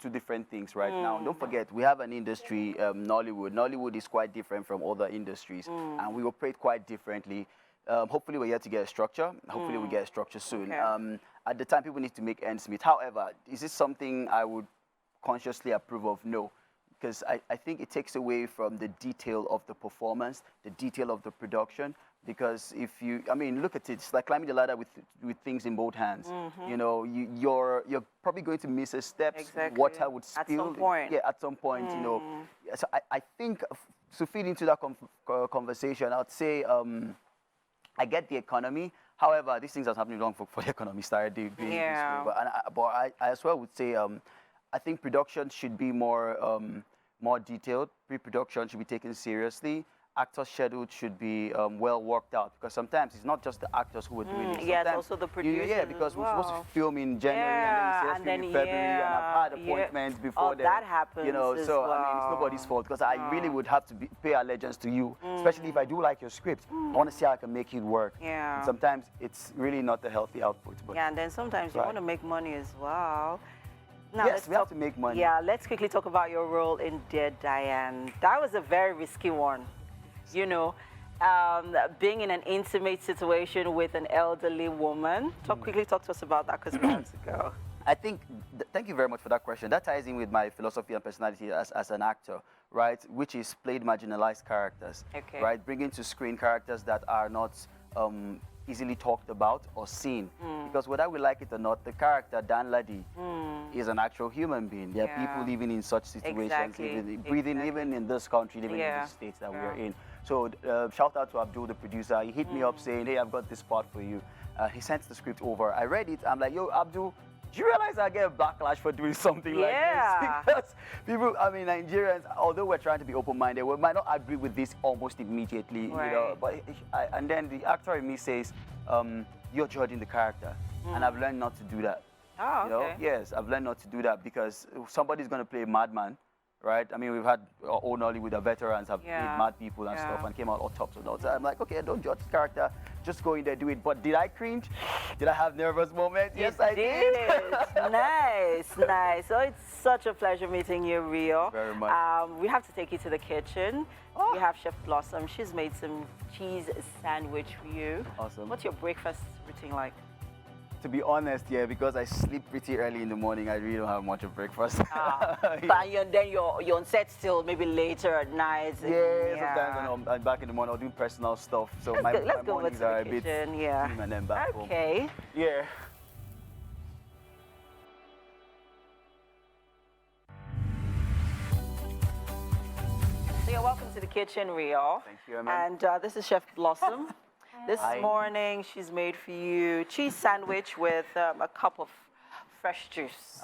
two different things right now. Don't forget, we have an industry, Nollywood. Nollywood is quite different from other industries, and we operate quite differently. Hopefully, we're here to get a structure. Hopefully, we get a structure soon. At the time, people need to make ends meet. However, is this something I would consciously approve of? No. Because I think it takes away from the detail of the performance, the detail of the production. Because if you, I mean, look at it. It's like climbing the ladder with things in both hands. You know, you're probably going to miss a step.
Exactly.
Water would spill.
At some point.
Yeah, at some point. You know. So I think to feed into that conversation, I'd say I get the economy. However, these things are happening long before the economy started being this way. But I as well would say I think production should be more detailed. Pre-production should be taken seriously. Actors' schedule should be well worked out, because sometimes it's not just the actors who are doing it.
Yeah, it's also the producers.
Yeah, because
as well.
we're supposed to film in January and then in February, and I've had appointments before then.
That happens.
You know, so I mean, it's nobody's fault, because I really would have to pay allegiance to you, especially if I do like your script. I want to see how I can make it work.
Yeah.
And sometimes it's really not a healthy output. But
yeah, and then sometimes you want to make money as well. Now,
yes, we have to make money.
Yeah, let's quickly talk about your role in Dear Diane. That was a very risky one. You know, being in an intimate situation with an elderly woman. Quickly talk to us about that, because we have to go.
I think, thank you very much for that question. That ties in with my philosophy and personality as an actor, right? Which is played marginalized characters, right? Bringing to screen characters that are not easily talked about or seen. Because whether we like it or not, the character, Dan Ladi, is an actual human being. There are people living in such situations, breathing even in this country, living in the states that we are in. So shout out to Abdul, the producer. He hit me up saying, hey, I've got this part for you. He sent the script over. I read it. I'm like, yo, Abdul, do you realize I get a backlash for doing something like this? Because people, I mean, Nigerians, although we're trying to be open-minded, we might not agree with this almost immediately, you know. But and then the actor in me says, you're judging the character. And I've learned not to do that.
Oh,
you know? Yes, I've learned not to do that, because somebody's going to play a madman, right? I mean, we've had old Nollywood, the veterans have played mad people and stuff and came out all tops and all. So I'm like, okay, don't judge the character, just go in there, do it. But did I cringe? Did I have nervous moments? Yes, I did.
Nice, nice. So it's such a pleasure meeting you, Rio.
Very much.
We have to take you to the kitchen. We have Chef Blossom. She's made some cheese sandwich for you.
Awesome.
What's your breakfast routine like?
To be honest, yeah, because I sleep pretty early in the morning, I really don't have much of breakfast.
But then you're on set still, maybe later at night.
Sometimes when I'm back in the morning, I'll do personal stuff. So my mornings are a bit steam and then back home. Yeah.
So you're welcome to the kitchen, Rio.
Thank you, Amen.
And this is Chef Blossom. This morning, she's made for you cheese sandwich with a cup of fresh juice,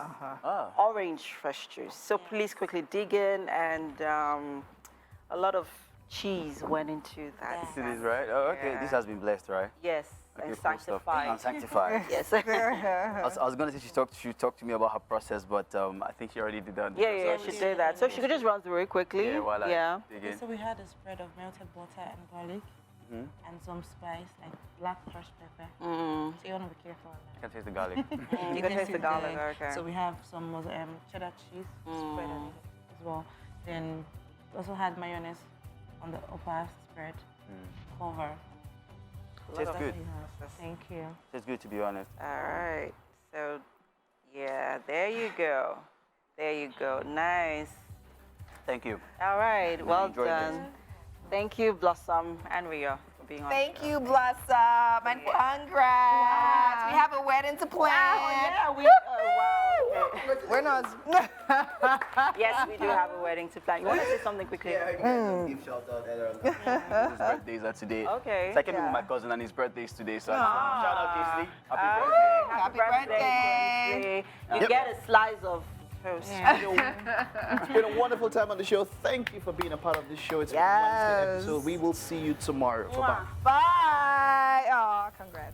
orange fresh juice. So please quickly dig in, and a lot of cheese went into that.
It is, right? Oh, okay. This has been blessed, right?
Yes,
okay,
and sanctified.
And sanctified.
Yes.
I was going to say she talked to me about her process, but I think she already did that.
Yeah, she did that. So she could just run through it quickly.
Yeah, while I dig in.
So we had a spread of melted butter and garlic. And some spice like black crushed pepper. So you want to be careful on that.
I can taste the garlic.
You can taste the garlic, okay.
So we have some cheddar cheese spread on it as well. Then we also had mayonnaise on the upper spread. Cover.
Tastes good.
Thank you.
Tastes good, to be honest.
All right. So, yeah, there you go. There you go. Nice.
Thank you.
All right. Well done. Thank you, Blossom and Rio, for being on.
Thank you, Blossom, and congrats. Wow. We have a wedding to plan.
Wow, yeah, wow. Okay.
We're not.
Yes, we do have a wedding to plan. You want to say something quickly?
Yeah, I give shout out Ella. His birthdays are today.
Okay.
So I came with my cousin, and his birthday is today. So shout out Kingsley. Happy birthday.
Happy birthday.
You get a slice of host.
It's been a wonderful time on the show. Thank you for being a part of this show. It's been a Wednesday episode. We will see you tomorrow. Bye-bye.
Bye. Oh, congrats.